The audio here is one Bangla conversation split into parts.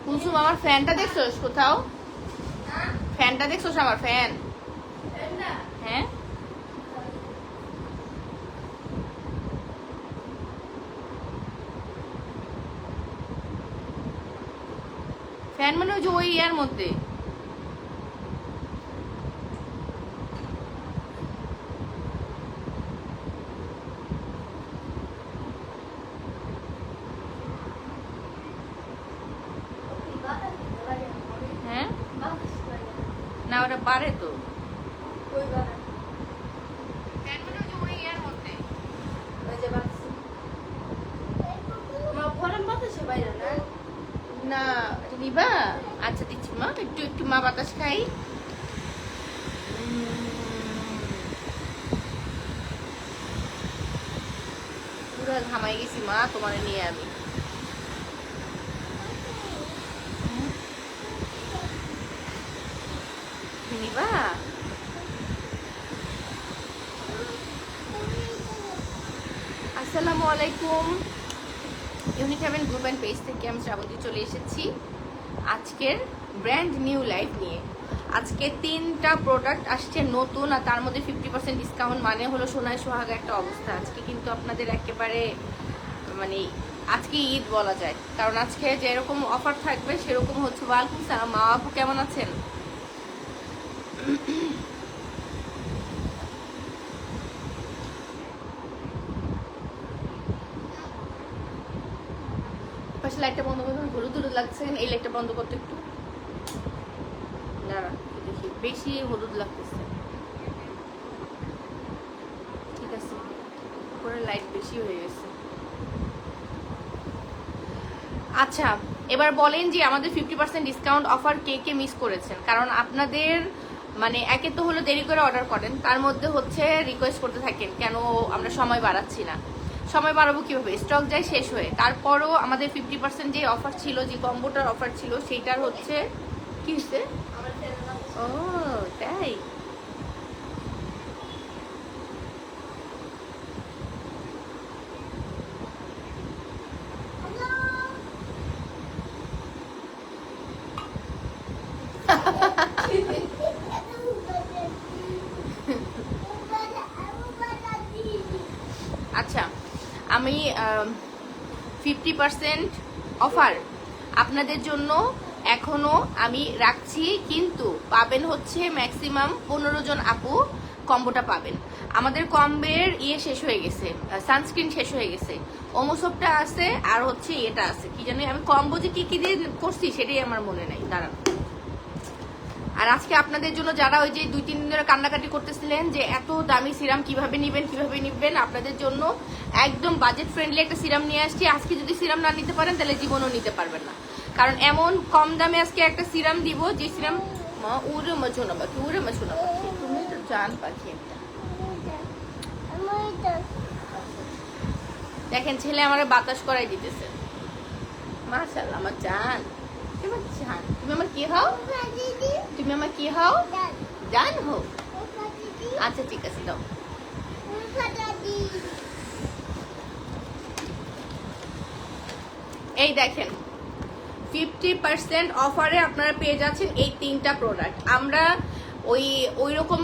কুলসুম আমার ফ্যানটা দেখছোস কোথাও? ফ্যানটা দেখছোস আমার ফ্যান? হ্যাঁ ফ্যান মানে ওই যে ওই ইয়ার মধ্যে। হ্যাঁ না ওটা বাড়ে তো। ফ্যান মানে ওই যে ওই ইয়ার মধ্যে। না এটা নিবা? আচ্ছা দিচ্ছি মা, একটু একটু মা বাতাস খাই। পুরো ঘামাই গেছি মা তোমার নিয়ে আমি। নিবা? আসসালামু আলাইকুম। Unique heaven group and page থেকে আমি শ্রাবন্তী চলে এসেছি আজকের ব্র্যান্ড নিউ লাইফ নিয়ে। আজকে 3টা প্রোডাক্ট আসছে নতুন, আর তার মধ্যে 50% ডিসকাউন্ট, মানে হলো সোনায় সোহাগা একটা অবস্থা। আজকে কিন্তু আপনাদের একেবারে মানে আজকে ঈদ বলা যায়, কারণ আজকে যেরকম অফার থাকবে সেরকম হচ্ছে। ওয়ালাইকুম সালাম মা, আপু কেমন আছেন? পাশে লাইটটা বন্ধ করুন, হলুদ হলুদ লাগছে। এই লাইটটা বন্ধ করতে একটু দাঁড়া, দেখি বেশি হলুদ লাগতেছে। ঠিক আছে, উপরে লাইট বেশি হয়ে গেছে। আচ্ছা এবার বলেন যে আমাদের 50% ডিসকাউন্ট অফার কে কে মিস করেছেন? কারণ আপনাদের মানে একে তো হলো দেরি করে অর্ডার করেন, তার মধ্যে হচ্ছে রিকোয়েস্ট করতে থাকেন কেন আমরা সময় বাড়াচ্ছি না। সময় বাড়াবো কিভাবে? স্টক যায় শেষ হয়ে। তারপরও আমাদের 50% যে অফার ছিল, যে কম্বোটার অফার ছিল, সেইটার হচ্ছে কি হচ্ছে? ও তাই? আচ্ছা আমি 50% অফার আপনাদের জন্য এখনো আমি রাখছি, কিন্তু পাবেন হচ্ছে ম্যাক্সিমাম 15 জন আপু কম্বোটা পাবেন। আমাদের কম্বের শেষ হয়ে গেছে, সানস্ক্রিন শেষ হয়ে গেছে, ওমোসপটা আছে, আর হচ্ছে এটা আছে কি জানি, আমি কম্বো যে কি কি দিয়ে করছি সেটাই আমার মনে নাই, দাঁড়ান। আর আজকে আপনাদের জন্য যারা ওই যে 2-3 দিন ধরে কান্নাকাটি করতেছিলেন যে এত দামি সিরাম কিভাবে নিবেন, আপনাদের জন্য একদম বাজেট ফ্রেন্ডলি একটা সিরাম নিয়ে আসছি। আজকে যদি সিরাম না নিতে পারেন তাহলে জীবনও নিতে পারবেন না, কারণ এমন কম দামে আজকে একটা সিরাম দিব যে সিরাম উড়ে মাছো না পাখি, উড়ে মাছো না পাখি, তুমি তো জান পাখি একটা। দেখেন ছেলে আমার বাতাস করাই দিতেছে। মাশাআল্লাহ আমার জান, তোমার জান, তুমি আমার কি হও? তুমি আমার কি হও? জান হো। আচ্ছা ঠিক আছে দাও। এই দেখেন 50% অফারে আপনারা পেয়ে যাচ্ছেন এই 3টা প্রোডাক্ট। আমরা ওই রকম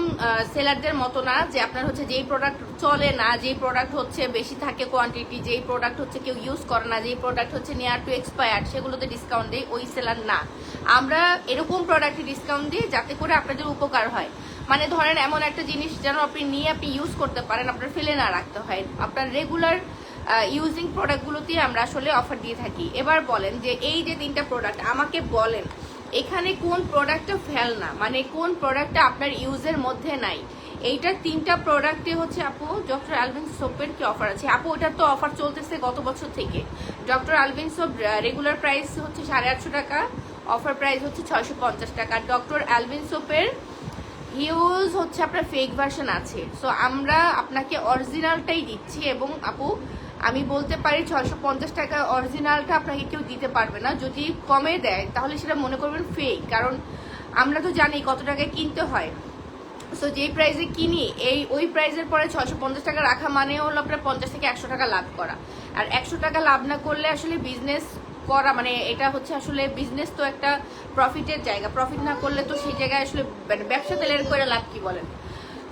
সেলারদের মতো না যে আপনার হচ্ছে যেই প্রোডাক্ট চলে না, যেই প্রোডাক্ট হচ্ছে বেশি থাকে কোয়ান্টিটি, যেই প্রোডাক্ট হচ্ছে কেউ ইউজ করে না, যেই প্রোডাক্ট হচ্ছে নিয়ার টু এক্সপায়ার্ড সেগুলোতে ডিসকাউন্ট দেয়, ওই সেলার না। আমরা এরকম প্রোডাক্টে ডিসকাউন্ট দিই যাতে করে আপনাদের উপকার হয়। মানে ধরেন এমন একটা জিনিস যেন আপনি নিয়ে আপনি ইউজ করতে পারেন, আপনার ফেলে না রাখতে হয়। আপনার রেগুলার ইউজিং প্রোডাক্টগুলোতে আমরা আসলে অফার দিয়ে থাকি। এবার বলেন যে এই যে 3টা প্রোডাক্ট, আমাকে বলেন এখানে কোন প্রোডাক্টটা ফেল না, মানে কোন প্রোডাক্টটা আপনার ইউজের মধ্যে নাই। এইটা 3টা প্রোডাক্টে হচ্ছে আপু ডক্টর আলভিন সোপের কি অফার আছে? আপু ওটার তো অফার চলতেছে গত বছর থেকে। Doctor Alvin soap regular price হচ্ছে 850 টাকা, অফার প্রাইস হচ্ছে 650 টাকা। ডক্টর আলভিন সোপের হিউজ হচ্ছে আপনার ফেক ভার্সন আছে, সো আমরা আপনাকে অরিজিনালটাই দিচ্ছি। এবং আপু আমি বলতে পারি 650 টাকা অরিজিনালটা আপনাকে কেউ দিতে পারবে না। যদি কমে দেয় তাহলে সেটা মনে করবেন ফেক, কারণ আমরা তো জানি কত টাকায় কিনতে হয়। সো যেই প্রাইসে কিনি ওই প্রাইসের পরে 650 টাকা রাখা মানে হলো আপনার 50 থেকে 100 টাকা লাভ করা। আর 100 টাকা লাভ না করলে আসলে বিজনেস করা মানে এটা হচ্ছে আসলে বিজনেস তো একটা প্রফিটের জায়গা, প্রফিট না করলে তো সেই জায়গায় আসলে ব্যবসা তেলের করে লাভ কি বলেন।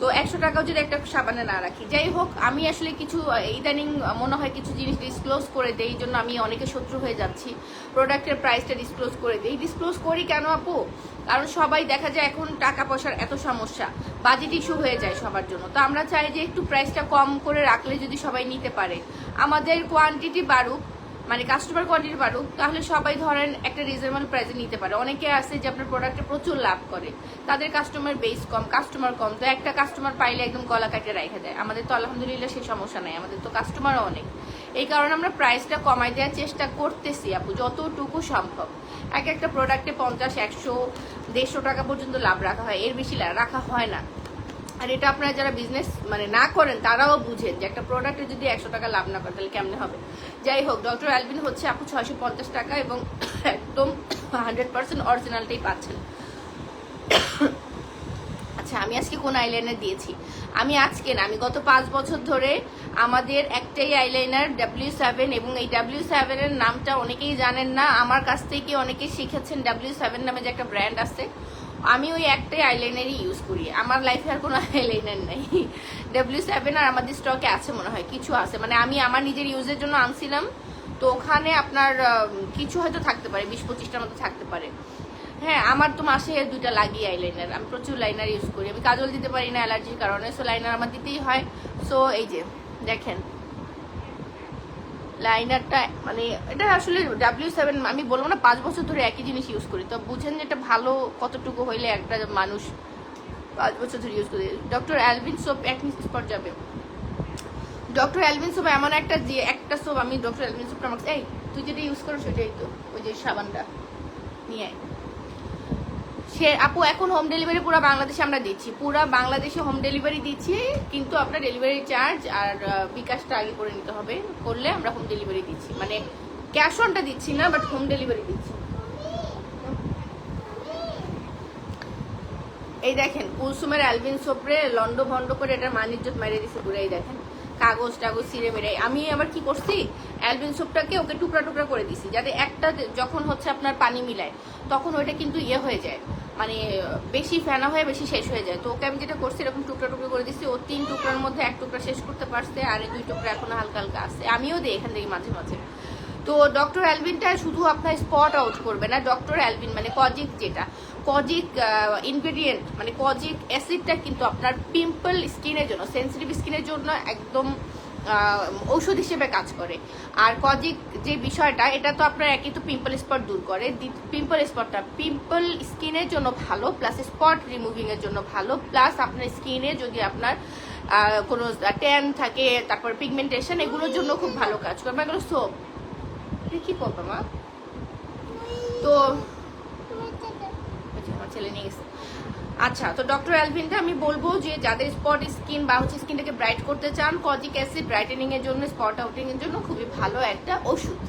তো 100 টাকাও যদি একটা সাবানে না রাখি, যাই হোক আমি আসলে কিছু ইদানিং মনে হয় কিছু জিনিস ডিসক্লোজ করে দেই, এই জন্য আমি অনেকে শত্রু হয়ে যাচ্ছি। প্রোডাক্টের প্রাইসটা ডিসক্লোজ করে দিই। ডিসক্লোজ করি কেন আপু? কারণ সবাই দেখা যায় এখন টাকা পয়সার এত সমস্যা, বাজেট ইস্যু হয়ে যায় সবার জন্য। তো আমরা চাই যে একটু প্রাইসটা কম করে রাখলে যদি সবাই নিতে পারে, আমাদের কোয়ান্টিটি বাড়ুক, মানে কাস্টমার কোয়ান্টিটি বাড়ুক, তাহলে সবাই ধরেন একটা রিজনেবল প্রাইসে নিতে পারে। অনেকে আছে যে আপনার প্রোডাক্টে প্রচুর লাভ করে, তাদের কাস্টমার বেস কম, কাস্টমার কম, তো একটা কাস্টমার পাইলে একদম গলা কাটে রেখে দেয়। আমাদের তো আলহামদুলিল্লাহ সেই সমস্যা নাই, আমাদের তো কাস্টমারও অনেক। এই কারণে আমরা প্রাইসটা কমাই দেওয়ার চেষ্টা করতেছি আপু যতটুকু সম্ভব। একটা প্রোডাক্টে 50, 100, 150 টাকা পর্যন্ত লাভ রাখা হয়, এর বেশি রাখা হয় না। আর এটা আপনারা যারা বিজনেস মানে না করেন তারাও বুঝেন যে একটা প্রোডাক্টে যদি 100 টাকা লাভ না করে তাহলে কেমনে হবে। যাই হোক, ডক্টর অ্যালবিন হচ্ছে আপু 650 টাকা এবং একদম 100% অরিজিনালটাই পাচ্ছেন। আচ্ছা, আমি আজকে কোন আইলাইনার দিয়েছি? আমি আজকে না, আমি গত 5 বছর ধরে আমাদের একটাই আইলাইনার W7, এবং এই W7 এর নামটা অনেকেই জানেন না, আমার কাছ থেকে অনেকেই শিখেছেন। W7 নামে যে একটা ব্র্যান্ড আছে, আমি ওই একটাই আইলাইনারই ইউজ করি, আমার লাইফে আর কোনো আইলাইনার নাই। W7 আর আমাদের স্টকে আছে মনে হয়, কিছু আছে, মানে আমি আমার নিজের ইউজের জন্য আনছিলাম, তো ওখানে আপনার কিছু হয়তো থাকতে পারে, 20-25টার মতো থাকতে পারে। হ্যাঁ, আমার তো মাসে 2টা লাগি আইলাইনার, আমি প্রচুর লাইনার ইউজ করি। আমি কাজল দিতে পারি না অ্যালার্জির কারণে, সো লাইনার আমার দিতেই হয়। সো এই যে দেখেন লাইনারটা, মানে এটা আসলে W7, আমি বলবো না 5 বছর ধরে একই জিনিস ইউজ করি, তো বুঝেন যে এটা ভালো কতটুকু হইলে একটা মানুষ 5 বছর ধরে ইউজ করে। Doctor Albin soap acne spot যাবে। ডক্টর অ্যালবিন সোপ এমন একটা যে একটা সোপ, আমি ডক্টর অ্যালবিন সোপটা আমাকে, এই তুই যেটা ইউজ করো সেটাই তো, ওই যে সাবানটা নিয়ে সে আপু। এখন হোম ডেলিভারি পুরো বাংলাদেশে আমরা দিচ্ছি, পুরো বাংলাদেশে হোম ডেলিভারি দিচ্ছি, কিন্তু আপনার ডেলিভারি চার্জ আর বিকাশটা আগে করে নিতে হবে, করলে আমরা হোম ডেলিভারি দিচ্ছি, মানে ক্যাশ অনটা দিচ্ছি না, বাট হোম ডেলিভারি দিচ্ছি। এই দেখেন কুলসুমের অ্যালবিন সোপরে লন্ড ভন্ড করে এটার মানিজ্জত মেরে দিচ্ছে পুরো। এই দেখেন কাগজ টাগজ ছিঁড়ে মেরে, আমি আবার কি করছি, অ্যালবিন সোপটাকে ওকে টুকরা টুকরা করে দিছি, যাতে একটা যখন হচ্ছে আপনার পানি মিলায় তখন ওইটা কিন্তু ইয়ে হয়ে যায়, মানে বেশি ফেনা হয়ে বেশি শেষ হয়ে যায়। তো ওকে আমি যেটা করছি এরকম টুকরা টুকরা করে দিচ্ছি, ও 3 টুকরার মধ্যে 1 টুকরা শেষ করতে পারছে, আর 2 টুকরা এখনো হালকা হালকা আছে, আমিও দিই এখান থেকে মাঝে মাঝে। তো ডক্টর অ্যালবিনটা শুধু আপনার স্পট আউট করবে না, ডক্টর অ্যালবিন মানে কজিক, যেটা কজিক ইনগ্রেডিয়েন্ট মানে কজিক অ্যাসিডটা কিন্তু আপনার পিম্পল স্কিনের জন্য, সেন্সিটিভ স্কিনের জন্য একদম ঔষধ হিসেবে কাজ করে। আর কজিক যে বিষয়টা, এটা তো আপনার একই তো পিম্পল স্পট দূর করে, পিম্পল স্পটটা পিম্পল স্কিনের জন্য ভালো, প্লাস স্পট রিমুভিং এর জন্য ভালো, প্লাস আপনার স্কিনে যদি আপনার কোনো ট্যান থাকে, তারপর পিগমেন্টেশন, এগুলোর জন্য খুব ভালো কাজ করে। এগুলো সোপ কি করবো মা, তো আমার ছেলে নিয়ে গেছে। আচ্ছা, তো ডক্টর অ্যালভিনটা আমি বলবো যে যাদের স্পট স্কিন বা হচ্ছে স্কিনটাকে ব্রাইট করতে চান, কজিক অ্যাসিড ব্রাইটেনিং এর জন্য, স্পট আউটিং এর জন্য খুবই ভালো একটা ওষুধ,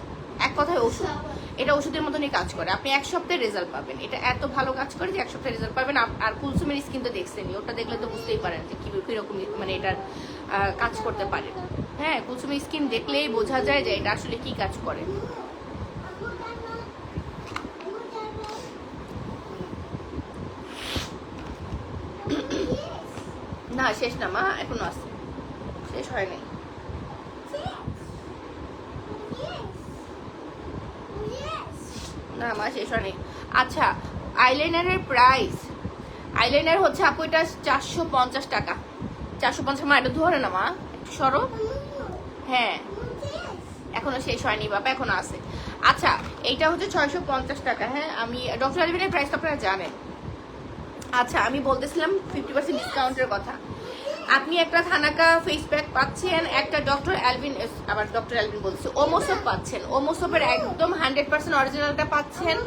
এক কথায় ওষুধ। এটা ওষুধের মতনই কাজ করে, আপনি 1 সপ্তাহে রেজাল্ট পাবেন, এটা এত ভালো কাজ করে যে 1 সপ্তাহে রেজাল্ট পাবেন। আর কুলসুমের স্কিন তো দেখছেনই, ওটা দেখলে তো বুঝতেই পারেন যে কিরকম মানে এটার কাজ করতে পারে। হ্যাঁ, কুলসুমের স্কিন দেখলেই বোঝা যায় যে এটা আসলে কি কাজ করে। না শেষ না মা, এখনো আছে, শেষ হয়নি। না মা, শেষ হয়নি। আচ্ছা, আইলাইনারের প্রাইস, আইলাইনার হচ্ছে আপু এটা 450 টাকা। 450, মা এটা ধরে না মা, একটু সরো। হ্যাঁ, এখনো শেষ হয়নি বাবা, এখনো আছে। আচ্ছা, এইটা হচ্ছে 650 টাকা। হ্যাঁ, আমি ডক্টর অ্যালভিনের প্রাইসটা আপনারা জানেন। আচ্ছা, আমি বলতেছিলাম 50% ডিসকাউন্টের কথা। আপনি একটা থানাকা ফেস প্যাক পাচ্ছেন, একটা ডক্টর অ্যালভিন, আবার ডক্টর অ্যালভিন বলছে, ওমোসোপ পাচ্ছেন, ওমোসোপের একদম 100% অরিজিনালটা পাচ্ছেন।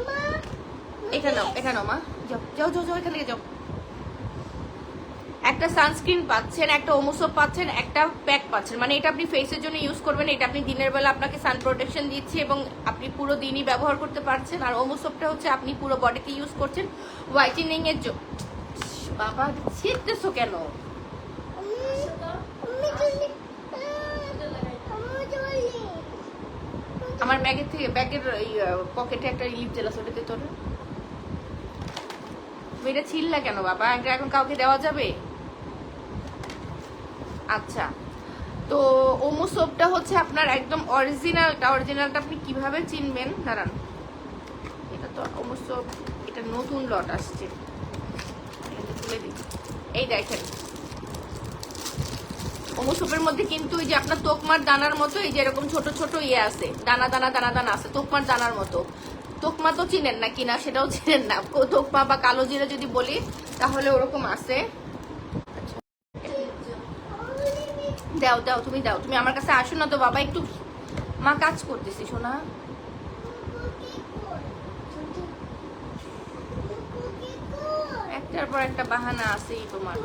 এটা নাও, এটা নাও মা, যাও যাও যাও যাও, এখান থেকে যাও। একটা সানস্ক্রিন পাচ্ছেন, একটা ওমোসোপ পাচ্ছেন, একটা প্যাক পাচ্ছেন, মানে এটা আপনি ফেসের জন্য ইউজ করবেন, এটা আপনি দিনের বেলা আপনাকে সান প্রোটেকশন দিচ্ছে এবং আপনি পুরো দিনই ব্যবহার করতে পারছেন। আর ওমোসোপটা হচ্ছে আপনি পুরো বডিতে ইউজ করছেন হোয়াইটেনিং এর জন্য। বাবা ছিটতেছো কেন? আমার ব্যাগের থেকে ব্যাগের পকেটে একটা লিপ জেল আছে, ওটাতে তোর এটা ছিললা কেন বাবা? এটা এখন কাউকে দেওয়া যাবে? আচ্ছা, তো ওমো সোপটা হচ্ছে আপনার একদম অরিজিনালটা আপনি কিভাবে চিনবেন? দাঁড়ান, এটা তো ওমো সোপ, এটা নতুন লট আসছে, খুলে দিই। এই দেখেন, ওমো সোপের মধ্যে কিন্তু ওই যে আপনার তোকমার দানার মতো এই যে এরকম ছোট ছোট ইয়ে আছে, দানা দানা দানা দানা আছে, তোকমার দানার মতো। তোকমা তো চিনেন না কিনা সেটাও চিনেন না, তোকমা বা কালো জিরা যদি বলি তাহলে ওরকম আছে। দাও দাও, তুমি দাও, তুমি আমার কাছে আসো না তো বাবা, একটু মা কাজ করতেছি শোনা। একটার পর একটা বাহানা আছেই তোমার।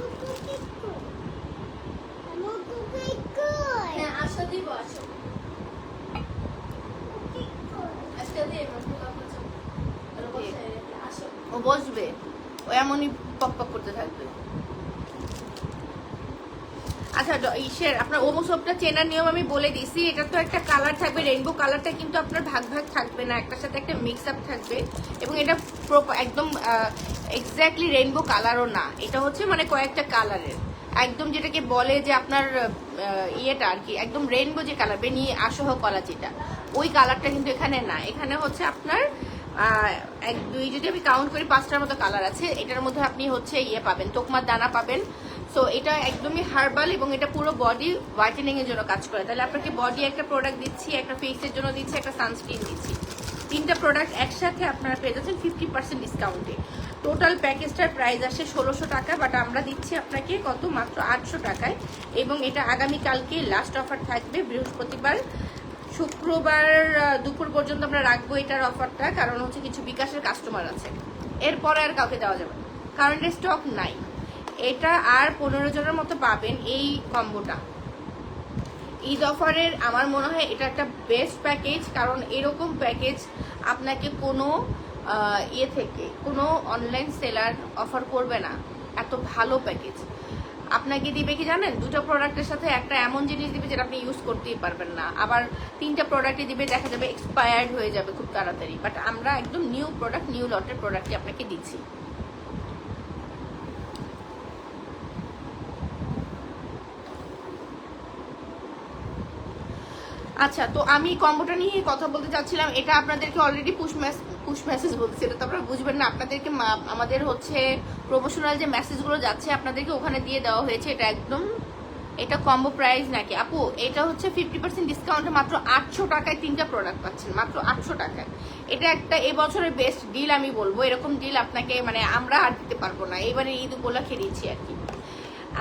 ও বসবে, ও এমনই পক পক করতে থাকবে। আচ্ছা, ইসের আপনার ওমো সোপটা চেনার নিয়ম আমি বলে দিছি। এটা তো একটা কালার থাকবে, রেইনবো কালারটা কিন্তু আপনার ভাগ ভাগ থাকবে না, একটার সাথে একটা মিক্স আপ থাকবে, এবং এটা একদম এক্স্যাক্টলি রেইনবো কালারও না, এটা হচ্ছে মানে কয়েকটা কালারের একদম, যেটাকে বলে যে আপনার ইয়েটা আর কি একদম রেইনবো যে কালার, বেনি আসহ কলা যেটা, ওই কালারটা কিন্তু এখানে না। এখানে হচ্ছে আপনার এক দুই, যদি আমি কাউন্ট করি 5টার মতো কালার আছে। এটার মধ্যে আপনি হচ্ছে ইয়ে পাবেন, তোকমার দানা পাবেন। সো এটা একদমই হার্বাল এবং এটা পুরো বডি হোয়াইটেনিং এর জন্য কাজ করে। তাহলে আপনাকে বডি একটা প্রোডাক্ট দিচ্ছি, একটা ফেসের জন্য দিচ্ছি, একটা সানস্ক্রিন দিচ্ছি, 3টা প্রোডাক্ট একসাথে আপনারা পেয়ে যাচ্ছেন 50% ডিসকাউন্টে। টোটাল প্যাকেজটার প্রাইস আসে 1600 টাকা, বাট আমরা দিচ্ছি আপনাকে কত, মাত্র 800 টাকায়। এবং এটা আগামীকালকে লাস্ট অফার থাকবে, বৃহস্পতিবার শুক্রবার দুপুর পর্যন্ত আমরা রাখবো এটার অফারটা, কারণ হচ্ছে কিছু বিকাশের কাস্টমার আছে, এরপরে আর কাউকে দেওয়া যাবে না, কারেন্ট স্টক নাই। এটা আর 15 জনের মতো পাবেন এই কম্বোটা ঈদ অফারের। আমার মনে হয় এটা একটা বেস্ট প্যাকেজ, কারণ এরকম প্যাকেজ আপনাকে কোনো ইয়ে থেকে কোনো অনলাইন সেলার অফার করবে না। এত ভালো প্যাকেজ আপনাকে দিবে কি জানেন, 2টা প্রোডাক্টের সাথে একটা এমন জিনিস দিবে যেটা আপনি ইউজ করতেই পারবেন না, আবার 3টা প্রোডাক্টই দিবে দেখা যাবে এক্সপায়ার্ড হয়ে যাবে খুব তাড়াতাড়ি। বাট আমরা একদম নিউ প্রোডাক্ট, নিউ লটের প্রোডাক্টই আপনাকে দিচ্ছি। আচ্ছা, তো আমি কম্বোটা নিয়ে কথা বলতে চাচ্ছিলাম। এটা আপনাদেরকে অলরেডি পুশ মেসেজ বলছি, এটা তো আপনারা বুঝবেন না। আপনাদেরকে আমাদের হচ্ছে প্রমোশনাল যে মেসেজগুলো যাচ্ছে আপনাদেরকে ওখানে দিয়ে দেওয়া হয়েছে। এটা একদম, এটা কম্বো প্রাইস নাকি আপু? এটা হচ্ছে 50% ডিসকাউন্টে মাত্র 800 টাকায় 3টা প্রোডাক্ট পাচ্ছেন, মাত্র 800 টাকায়। এটা একটা এবছরের বেস্ট ডিল আমি বলবো, এরকম ডিল আপনাকে মানে আমরা আর দিতে পারবো না, এবারে ঈদ উপলক্ষে দিচ্ছি আর কি।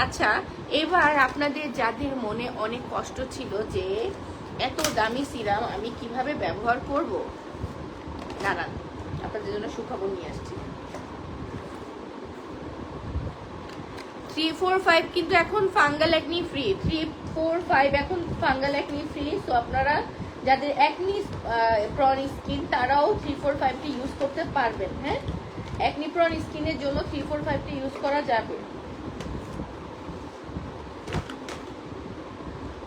আচ্ছা, এবার আপনাদের যাদের মনে অনেক কষ্ট ছিল যে এত দামি সিরাম আমি কিভাবে ব্যবহার করব, দাঁড়ান আপনাদের জন্য সুখবর নিয়ে আসছি। 345 কিন্তু এখন ফাঙ্গাল একনি ফ্রি, 345 এখন ফাঙ্গাল একনি ফ্রি। সো আপনারা যাদের একনি প্রন স্কিন তারাও 345টি ইউজ করতে পারবেন। হ্যাঁ, একনি প্রন স্কিনের জন্য 345টি ইউজ করা যাবে।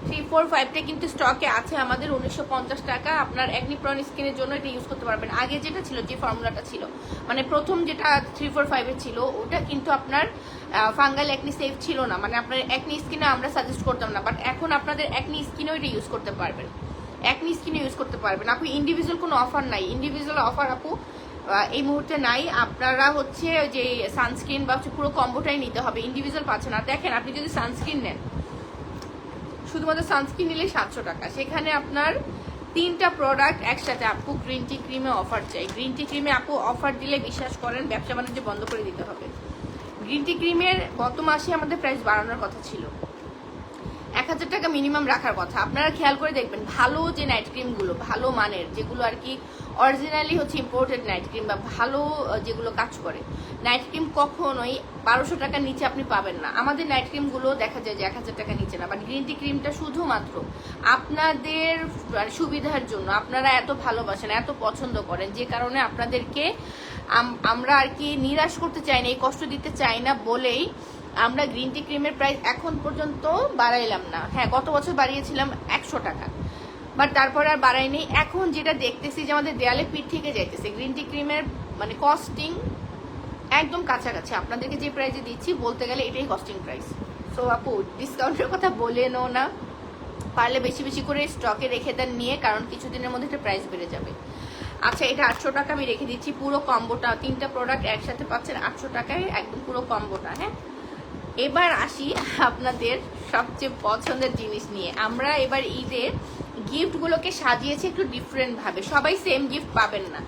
345টা কিন্তু স্টকে আছে আমাদের 1950 টাকা। আপনার একনি প্রন স্কিনের জন্য এটা ইউজ করতে পারবেন। আগে যেটা ছিল, যে ফর্মুলাটা ছিল, মানে প্রথম যেটা 345 এর ছিল, ওটা কিন্তু আপনার ফাঙ্গাল একনি সেফ ছিল না, মানে আপনার একনি স্কিনে আমরা সাজেস্ট করতাম না। বাট এখন আপনাদের একনি স্কিনেও এটা ইউজ করতে পারবেন, একনি স্কিনে ইউজ করতে পারবেন। আপু ইন্ডিভিজুয়াল কোনো অফার নাই, ইন্ডিভিজুয়াল অফার আপু এই মুহূর্তে নাই। আপনারা হচ্ছে যে সানস্ক্রিন বা পুরো কম্বোটাই নিতে হবে, ইন্ডিভিজুয়াল পাচ্ছেন না। দেখেন, আপনি যদি সানস্ক্রিন নেন, শুধুমাত্র সানস্ক্রিন নিলে 700 টাকা, সেখানে আপনার 3টা প্রোডাক্ট একসাথে। আপু গ্রিন টি ক্রিমে অফার চাই, গ্রিন টি ক্রিমে আপু অফার দিলে বিশ্বাস করেন ব্যবসা বাণিজ্য বন্ধ করে দিতে হবে। গ্রিন টি ক্রিমের গত মাসে আমাদের প্রাইস বাড়ানোর কথা ছিল, 1000 টাকা মিনিমাম রাখার কথা। আপনারা খেয়াল করে দেখবেন, ভালো যে নাইট ক্রিমগুলো, ভালো মানের যেগুলো আর কি অরিজিনালি হচ্ছে ইম্পোর্টেড নাইট ক্রিম বা ভালো যেগুলো কাজ করে, নাইট ক্রিম কখনোই 1200 টাকার নিচে আপনি পাবেন না। আমাদের নাইট ক্রিমগুলো দেখা যায় যে 1000 টাকার নিচে না। বাট গ্রিন টি ক্রিমটা শুধুমাত্র আপনাদের সুবিধার জন্য, আপনারা এত ভালোবাসেন, এত পছন্দ করেন, যে কারণে আপনাদেরকে আমরা আর কি নিরাশ করতে চাই না, এই কষ্ট দিতে চাই না বলেই আমরা গ্রিন টি ক্রিমের প্রাইস এখন পর্যন্ত বাড়াইলাম না। হ্যাঁ, গত বছর বাড়িয়েছিলাম 100 টাকা, বাট তারপর আর বাড়াইনি। এখন যেটা দেখতেছি যে আমাদের দেয়ালে পিঠ থেকে যাইতেছে, গ্রিন টি ক্রিমের মানে কস্টিং একদম কাছাকাছি। আপনাদেরকে যে প্রাইসে দিচ্ছি বলতে গেলে এটাই কস্টিং প্রাইস। সো আপু ডিসকাউন্টের কথা বলেনও না, পারলে বেশি বেশি করে স্টকে রেখে দেন নিয়ে, কারণ কিছুদিনের মধ্যে একটা প্রাইস বেড়ে যাবে। আচ্ছা, এটা 800 টাকা আমি রেখে দিচ্ছি পুরো কম্বোটা, 3টা প্রোডাক্ট একসাথে পাচ্ছেন 800 টাকায় একদম পুরো কম্বোটা। হ্যাঁ, এবার আসি আপনাদের সবচেয়ে পছন্দের জিনিস নিয়ে। আমরা এবার ঈদে গিফটগুলোকে সাজিয়েছি একটু ডিফারেন্ট ভাবে, সবাই সেম গিফট পাবেন না,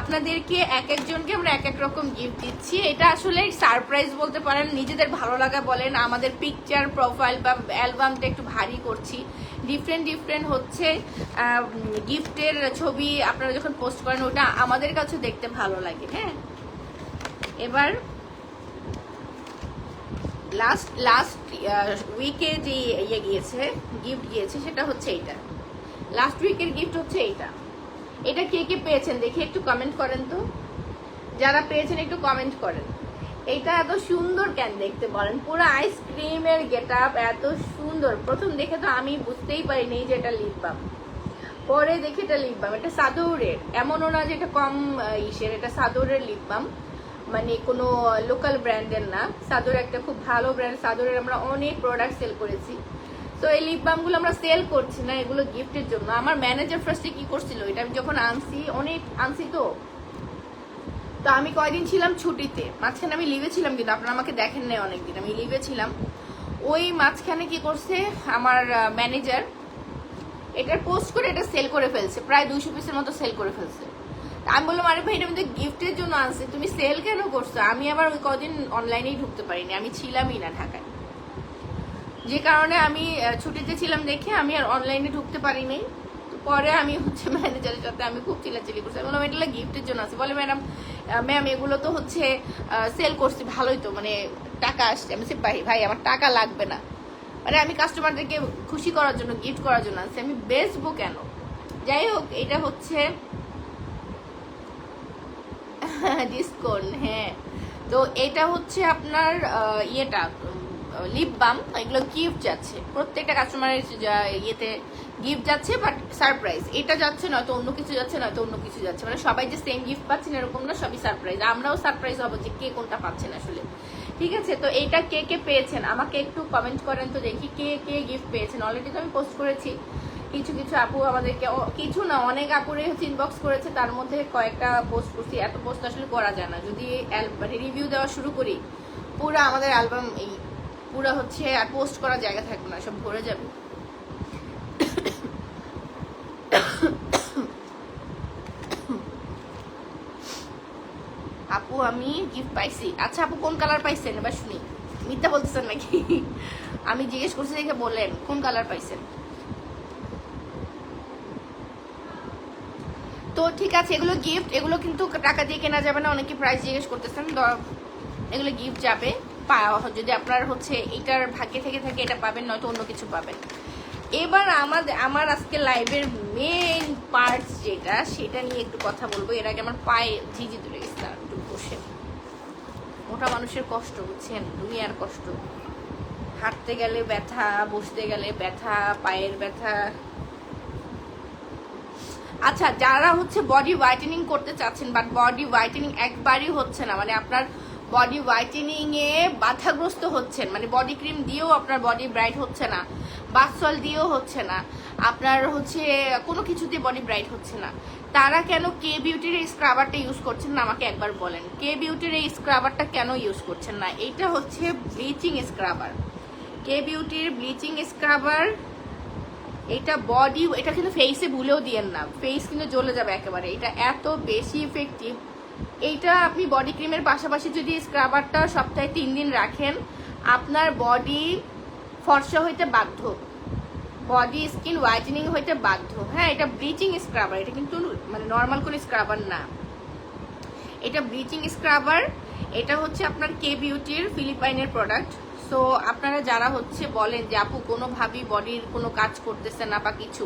আপনাদেরকে এক একজনকে আমরা এক এক রকম গিফট দিচ্ছি। এটা আসলে সারপ্রাইজ বলতে পারেন, নিজেদের ভালো লাগা বলেন, আমাদের পিকচার প্রোফাইল বা অ্যালবামটা একটু ভারী করছি। ডিফারেন্ট ডিফারেন্ট হচ্ছে গিফটের ছবি আপনারা যখন পোস্ট করেন ওটা আমাদের কাছে দেখতে ভালো লাগে। হ্যাঁ, এবার লাস্ট উইকে যে ইয়ে গিয়েছে, গিফট গিয়েছে, সেটা হচ্ছে এইটা। লাস্ট উইকের গিফট হচ্ছে এইটা। এটা কে কে পেয়েছেন দেখি একটু কমেন্ট করেন তো, যারা পেয়েছেন একটু কমেন্ট করেন। এটা এত সুন্দর কেন দেখতে বলেন, পুরো আইসক্রিমের গেট আপ, এত সুন্দর। প্রথম দেখে তো আমি বুঝতেই পারিনি যে এটা লিপ বাম, পরে দেখে এটা লিপ বাম। এটা সাদৌরের, এমনও না যে এটা কম ইসের, এটা সাদৌরের লিপ বাম, মানে কোনো লোকাল ব্র্যান্ডের না। সাদর একটা খুব ভালো ব্র্যান্ড, সাদরের আমরা অনেক প্রোডাক্ট সেল করেছি। তো এই লিপ বামগুলো আমরা সেল করছি না, এগুলো গিফটের জন্য। আমার ম্যানেজার ফার্স্টে কি করছিল, এটা আমি যখন আনছি, অনেক আনছি তো আমি কয়দিন ছিলাম ছুটিতে, মাঝখানে আমি লিভে ছিলাম, কিন্তু আপনারা আমাকে দেখেন নাই অনেকদিন, আমি লিভে ছিলাম। ওই মাঝখানে কি করছে আমার ম্যানেজার, এটার পোস্ট করে এটা সেল করে ফেলছে, প্রায় 200 পিসের মতো সেল করে ফেলছে। আমি বললাম, আরে ভাই এটা আমি তো গিফটের জন্য আনছি, তুমি সেল কেন করছো? আমি আবার ওই কদিন অনলাইনেই ঢুকতে পারিনি, আমি ছিলামই না ঢাকায়, যে কারণে আমি ছুটিতে ছিলাম দেখে আমি আর অনলাইনে ঢুকতে পারিনি। পরে আমি হচ্ছে ম্যানেজারের সাথে আমি খুব চিল্লাচিল্লি করছি, বললাম এটা গিফটের জন্য আছে। বলে ম্যাম এগুলো তো হচ্ছে সেল করছি, ভালোই তো, মানে টাকা আসছে। আমি বলছি ভাই আমার টাকা লাগবে না, মানে আমি কাস্টমারদেরকে খুশি করার জন্য, গিফট করার জন্য আনছি, আমি বেচবো কেন? যাই হোক, এটা হচ্ছে ডিসকাউন্ট। হ্যাঁ, তো এটা হচ্ছে আপনার ইয়েটা লিপ বাম, এগুলো গিফট যাচ্ছে প্রত্যেকটা কাস্টমারের ইয়েতে গিফট যাচ্ছে, বাট সারপ্রাইজ। এটা যাচ্ছে নয়তো অন্য কিছু যাচ্ছে, নয়তো অন্য কিছু যাচ্ছে, মানে সবাই যে সেম গিফট পাচ্ছেন এরকম না, সবই সারপ্রাইজ। আমরাও সারপ্রাইজ হবো যে কে কোনটা পাচ্ছেন আসলে। ঠিক আছে, তো এইটা কে কে পেয়েছেন আমাকে একটু কমেন্ট করেন তো দেখি, কে কে গিফট পেয়েছেন। অলরেডি তো আমি পোস্ট করেছি, কিছু কিছু আপু আমাদেরকে, কিছু না অনেক আপুরে হচ্ছে ইনবক্স করেছে, তার মধ্যে কয়েকটা পোস্ট করছি। এত পোস্ট আসলে করা যায় না, যদি মানে রিভিউ দেওয়া শুরু করি পুরো আমাদের অ্যালবাম এই পুরো হচ্ছে আর পোস্ট করার জায়গা থাকবে না, সব ভরে যাবে। আপু আমি গিফট পাইছি। আচ্ছা আপু কোন কালার পাইছেন এবার শুনি, মিথ্যা বলতেছেন নাকি? আমি জিজ্ঞেস করছি দেখে বললেন কোন কালার পাইছেন। তো ঠিক আছে, এগুলো গিফট, এগুলো কিন্তু টাকা দিয়ে কেনা যাবে না। অনেকে প্রাইস জিজ্ঞেস করতেছেন, এগুলো গিফট যাবে। যদি আপনার হচ্ছে এটার ভাগ্যে থেকে থাকে এটা পাবেন, নয়তো অন্য কিছু পাবেন। এবার আমার আজকে লাইভের মেইন পার্টস যেটা, সেটা নিয়ে একটু কথা বলবো। এর আগে আমার পায়ে ঝিঝি ধরে গেছে, একটু বসে। মোটা মানুষের কষ্ট, বুঝছেন, দুনিয়ার কষ্ট। হাঁটতে গেলে ব্যথা, বসতে গেলে ব্যথা, পায়ের ব্যথা। আচ্ছা, যারা হচ্ছে বডি হোয়াইটেনিং করতে চাচ্ছেন, বাট বডি হোয়াইটেনিং একবারই হচ্ছে না, মানে আপনার বডি হোয়াইটেনিং এ বাধাগ্রস্ত হচ্ছেন, মানে বডি ক্রিম দিয়েও আপনার বডি ব্রাইট হচ্ছে না, বাথসল দিয়েও হচ্ছে না, আপনার হচ্ছে কোনো কিছু দিয়ে বডি ব্রাইট হচ্ছে না, তারা কেন কে বিউটির এই স্ক্রাবারটা ইউজ করছেন না আমাকে একবার বলেন। কে বিউটির এই স্ক্রাবারটা কেন ইউজ করছেন না? এটা হচ্ছে ব্লিচিং স্ক্রাবার, কে বিউটির ব্লিচিং স্ক্রাবার। এটা বডি, এটা কিন্তু ফেসে ভুলেও দিয়েন না, ফেস কিন্তু জ্বলে যাবে একেবারে। এটা এত বেশি ইফেক্টিভ। এইটা আপনি বডি ক্রিমের পাশাপাশি যদি স্ক্রাবারটা সপ্তাহে 3 দিন রাখেন, আপনার বডি ফর্সা হইতে বাধ্য, বডি স্কিন হোয়াইটেনিং হইতে বাধ্য। হ্যাঁ, এটা ব্লিচিং স্ক্রাবার, এটা কিন্তু মানে নর্মাল কোনো স্ক্রাবার না, এটা ব্লিচিং স্ক্রাবার। এটা হচ্ছে আপনার কে বিউটির ফিলিপাইনের প্রোডাক্ট। সো আপনারা যারা হচ্ছে বলেন যে আপু কোনোভাবেই বডির কোনো কাজ করতেছে না বা কিছু,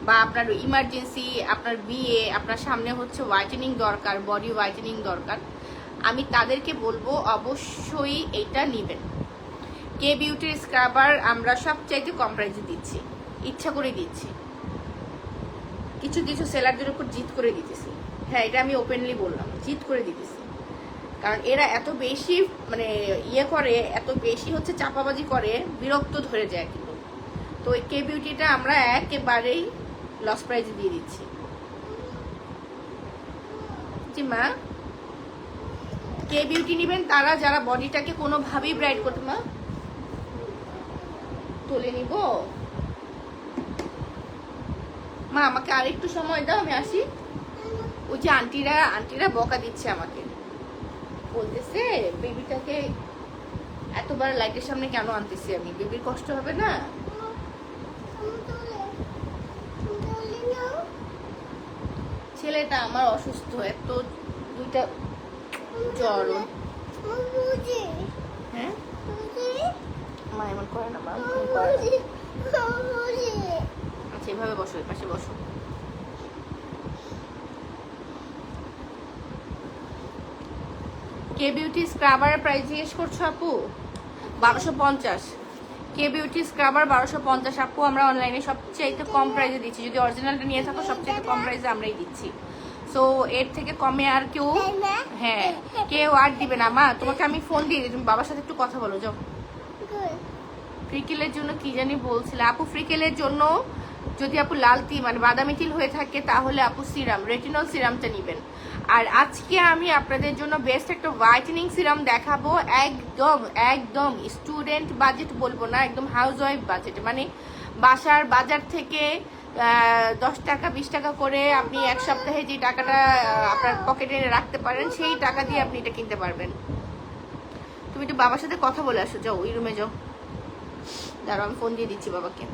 বা আপনার ইমার্জেন্সি, আপনার বিয়ে, আপনার সামনে হচ্ছে হোয়াইটেনিং দরকার, বডি হোয়াইটেনিং দরকার, আমি তাদেরকে বলবো অবশ্যই এটা নেবেন। কে বিউটির স্ক্রাবার আমরা সবচাইতে কম প্রাইসে দিচ্ছি, ইচ্ছা করে দিচ্ছি। কিছু কিছু সেলারদের উপর জিত করে দিতেছি। হ্যাঁ, এটা আমি ওপেনলি বললাম, জিত করে দিতেছি। কারণ এরা এত বেশি মানে ইয়ে করে, এত বেশি হচ্ছে চাপাবাজি করে, বিরক্ত ধরে যায় কিন্তু। তো এই কে বিউটিটা আমরা একেবারেই লস প্রাইজে দিয়ে দিচ্ছি। জি মা, কে বিউটি নেবেন তারা যারা বডিটাকে কোনোভাবেই ব্রাইট করতে, মা তুলে নিব। মা আমাকে আরেকটু সময় দাও, আমি আসি। ওই যে আন্টিরা বকা দিচ্ছে আমাকে, বলতেছে বেবিটাকে এতবার লাইটের সামনে কেন আনতেছি আমি, বেবির কষ্ট হবে না? ছেলেটা আমার অসুস্থ, এত দুইটা জ্বর। হ্যাঁ মা এমন করে না, মা আচ্ছা এভাবে বসো, এর পাশে বসো। কে বিউটি স্ক্রাবারের প্রাইস জিজ্ঞেস করছো আপু? 1250। কে বিউটি স্ক্রাবার 1250 আপু। আমরা অনলাইনে সবচেয়ে কম প্রাইসে দিচ্ছি, যদি অরিজিনালটা নিয়ে থাকো সবচেয়ে কম প্রাইসে আমরাই দিচ্ছি। সো এর থেকে কমে আর কেউ, হ্যাঁ কেউ আর দিবে না। মা তোমাকে আমি ফোন দিয়ে দিই, তুমি বাবার সাথে একটু কথা বলো যাও। ফ্রিকেলের জন্য কি জানি বলছিলে আপু? ফ্রিকেলের জন্য যদি আপু লাল তিল মানে বাদামি তিল হয়ে থাকে তাহলে আপু সিরাম, রেটিনল সিরামটা নেবেন। আর আজকে আমি আপনাদের জন্য বেস্ট একটা হোয়াইটেনিং সিরাম দেখাবো, একদম একদম স্টুডেন্ট বাজেট বলবো না, একদম হাউস ওয়াইফ বাজেট। মানে বাসার বাজার থেকে 10 টাকা 20 টাকা করে আপনি এক সপ্তাহে যে টাকাটা আপনার পকেটে রাখতে পারেন সেই টাকা দিয়ে আপনি এটা কিনতে পারবেন। তুমি একটু বাবার সাথে কথা বলে আসো, যাও ওই রুমে যাও। দাঁড়াও আমি ফোন দিয়ে দিচ্ছি বাবাকে।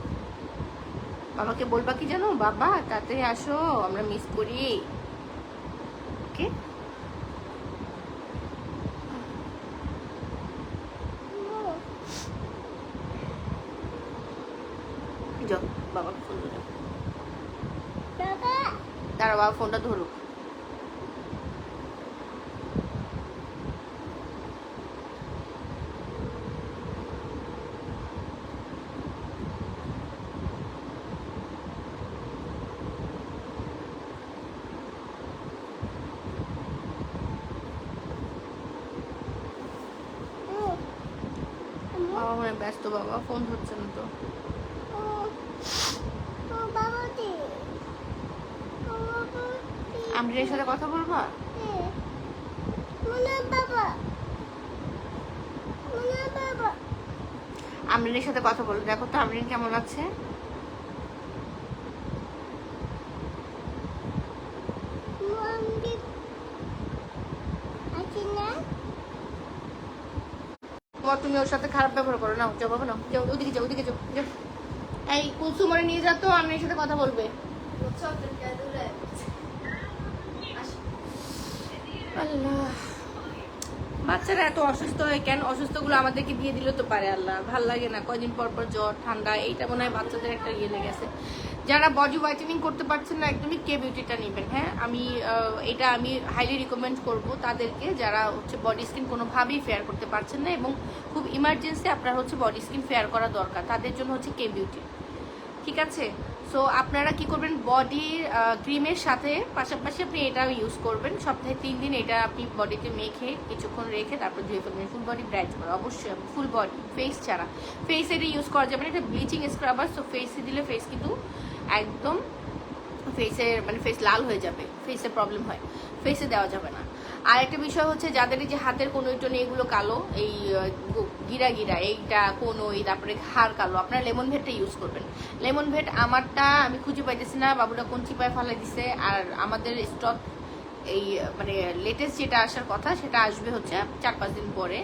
বাবাকে বলবা কি জানো, বাবা তাড়াতাড়ি আসো, আমরা মিস করি। ওকে যাও, বাবাকে ফোন ধরো। দাঁড়াও বাবা ফোনটা ধরুক। বাবা মনে ব্যস্ত, বাবা ফোন ধরছে না তো। আমরিনের সাথে কথা বলবা? আমরিনের সাথে কথা বলো, দেখো তো আমরিন কেমন আছে। তুমি ওর সাথে খারাপ ব্যবহার করো না, যাও বাবা না, যাও ওদিকে যাও, ওদিকে যাও। এই কুলসুমরে নিয়ে যা তো, আমরিনের সাথে কথা বলবে। আল্লাহ, বাচ্চারা এত অসুস্থ হয় কেন? অসুস্থগুলো আমাদেরকে দিয়ে দিলে তো পারে আল্লাহ, ভাল লাগে না? কয়দিন পর পর জ্বর ঠান্ডা, এইটা মনে হয় বাচ্চাদের একটা ইয়ে লেগেছে। যারা বডি হোয়াইটেনিং করতে পারছেন না একদমই কে বিউটিটা নেবেন। হ্যাঁ এটা আমি হাইলি রিকমেন্ড করব তাদেরকে যারা হচ্ছে বডি স্কিন কোনোভাবেই ফেয়ার করতে পারছেন না এবং খুব ইমার্জেন্সি আপনার হচ্ছে বডি স্কিন ফেয়ার করা দরকার, তাদের জন্য হচ্ছে কে বিউটি। ঠিক আছে, সো আপনারা কি করবেন, বডি ক্রিমের সাথে পাশাপাশি আপনি এটাও ইউজ করবেন। সপ্তাহে 3 দিন এটা আপনি বডিতে মেখে কিছুক্ষণ রেখে তারপর ধুয়ে ফেলবেন। ফুল বডি ব্রাইট করে অবশ্যই, ফুল বডি, ফেস ছাড়া। ফেস এটা ইউজ করা যাবে না, এটা ব্লিচিং স্ক্রাবার। সো ফেসে দিলে ফেস কিন্তু একদম ফেসের মানে ফেস লাল হয়ে যাবে, ফেসের প্রবলেম হয়, ফেসে দেওয়া যাবে না। আর একটা বিষয় হচ্ছে যাদের এই যে হাতের কোনোই টোনে এগুলো কালো, এই গিরা গিরা এইটা কোনোই, তারপরে হাড় কালো, আপনারা লেমন ভেটটা ইউজ করবেন। লেমন ভেট আমারটা আমি খুঁজে পাইতেছি না, বাবুটা কোন চিপায় ফেলে দিছে। আর আমাদের স্টক এই মানে লেটেস্ট যেটা আসার কথা সেটা আসবে হচ্ছে 4-5 দিন পরে।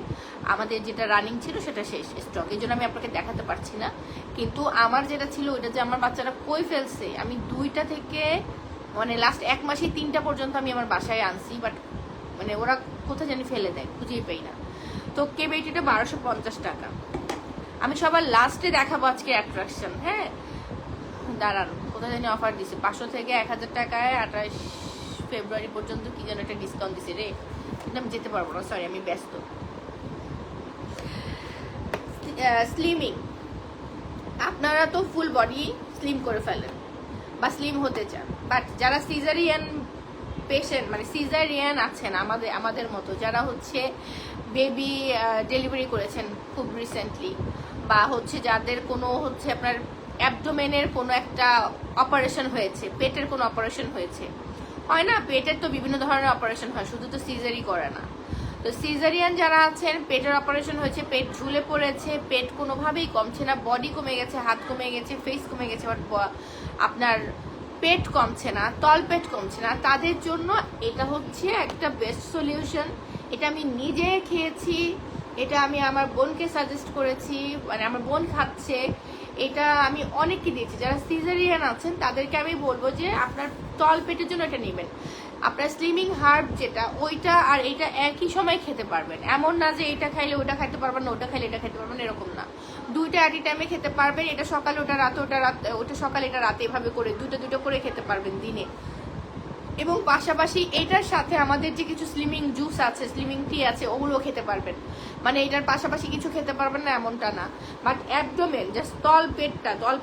আমাদের যেটা রানিং ছিল সেটা শেষ স্টক, এই জন্য আমি আপনাকে দেখাতে পারছি না। কিন্তু আমার যেটা ছিল ওইটা যে আমার বাচ্চারা কই ফেলছে, আমি 2টা থেকে মানে লাস্ট 1 মাসে 3টা পর্যন্ত আমি আমার বাসায় আনছি, বাট মানে ওরা কোথায় জানি ফেলে দেয়, খুঁজেই পাই না। তো কে বেটিটা 1250 টাকা। আমি সবার লাস্টে দেখাবো আজকে অ্যাট্রাকশন। হ্যাঁ দাঁড়ান, কোথায় জানি অফার দিছে 500 থেকে 1000 টাকায় 28 ফেব্রুয়ারি পর্যন্ত কি যেন একটা ডিসকাউন্ট দিছে রে, কিন্তু আমি যেতে পারবো না, সরি আমি ব্যস্ত। স্লিমিং, আপনারা তো ফুল বডি স্লিম করে ফেলেন বা স্লিম হতে চান, বাট যারা সিজারিয়ান পেশেন্ট মানে সিজারিয়ান আছেন আমাদের মতো, যারা হচ্ছে বেবি ডেলিভারি করেছেন খুব রিসেন্টলি, বা হচ্ছে যাদের কোনো হচ্ছে আপনার অ্যাবডোমেনের কোনো একটা অপারেশন হয়েছে, পেটের কোনো অপারেশন হয়েছে, হয় না, পেটের তো বিভিন্ন ধরনের অপারেশন হয়, শুধু তো সিজারি করে না। তো সিজারিয়ান যারা আছেন, পেটের অপারেশন হয়েছে, পেট ঝুলে পড়েছে, পেট কোনোভাবেই কমছে না, বডি কমে গেছে, হাত কমে গেছে, ফেস কমে গেছে, বাট আপনার পেট কমছে না, তল পেট কমছে না, তাদের জন্য এটা হচ্ছে একটা বেস্ট সলিউশন। এটা আমি নিজে খেয়েছি, এটা আমি আমার বোনকে সাজেস্ট করেছি, মানে আমার বোন খাচ্ছে, এটা আমি অনেককে দিয়েছি। যারা সিজারিয়ান আছেন তাদেরকে আমি বলবো যে আপনার তল পেটের জন্য এটা নেবেন। আপনার স্লিমিং হার্ব যেটা, ওইটা আর এইটা একই সময় খেতে পারবেন। এমন না যে এটা খাইলে ওটা খাইতে পারবেন না, ওটা খাইলে এটা খেতে পারবেন, এরকম না। দুইটা অ্যাট এ টাইমে খেতে পারবেন। এটা সকালে, ওটা রাতে, ওটা সকালে, এটা রাতে, এভাবে করে দুটো করে খেতে পারবেন দিনে। এবং পাশাপাশি এটার সাথে আমাদের যে কিছু স্লিমিং জুস আছে, স্লিমিং টি আছে, ওগুলো খেতে পারবেন। মানে এটার পাশাপাশি কিছু খেতে পারবেন না এমনটা না। বাট অ্যাবডোমেন, জাস্ট তল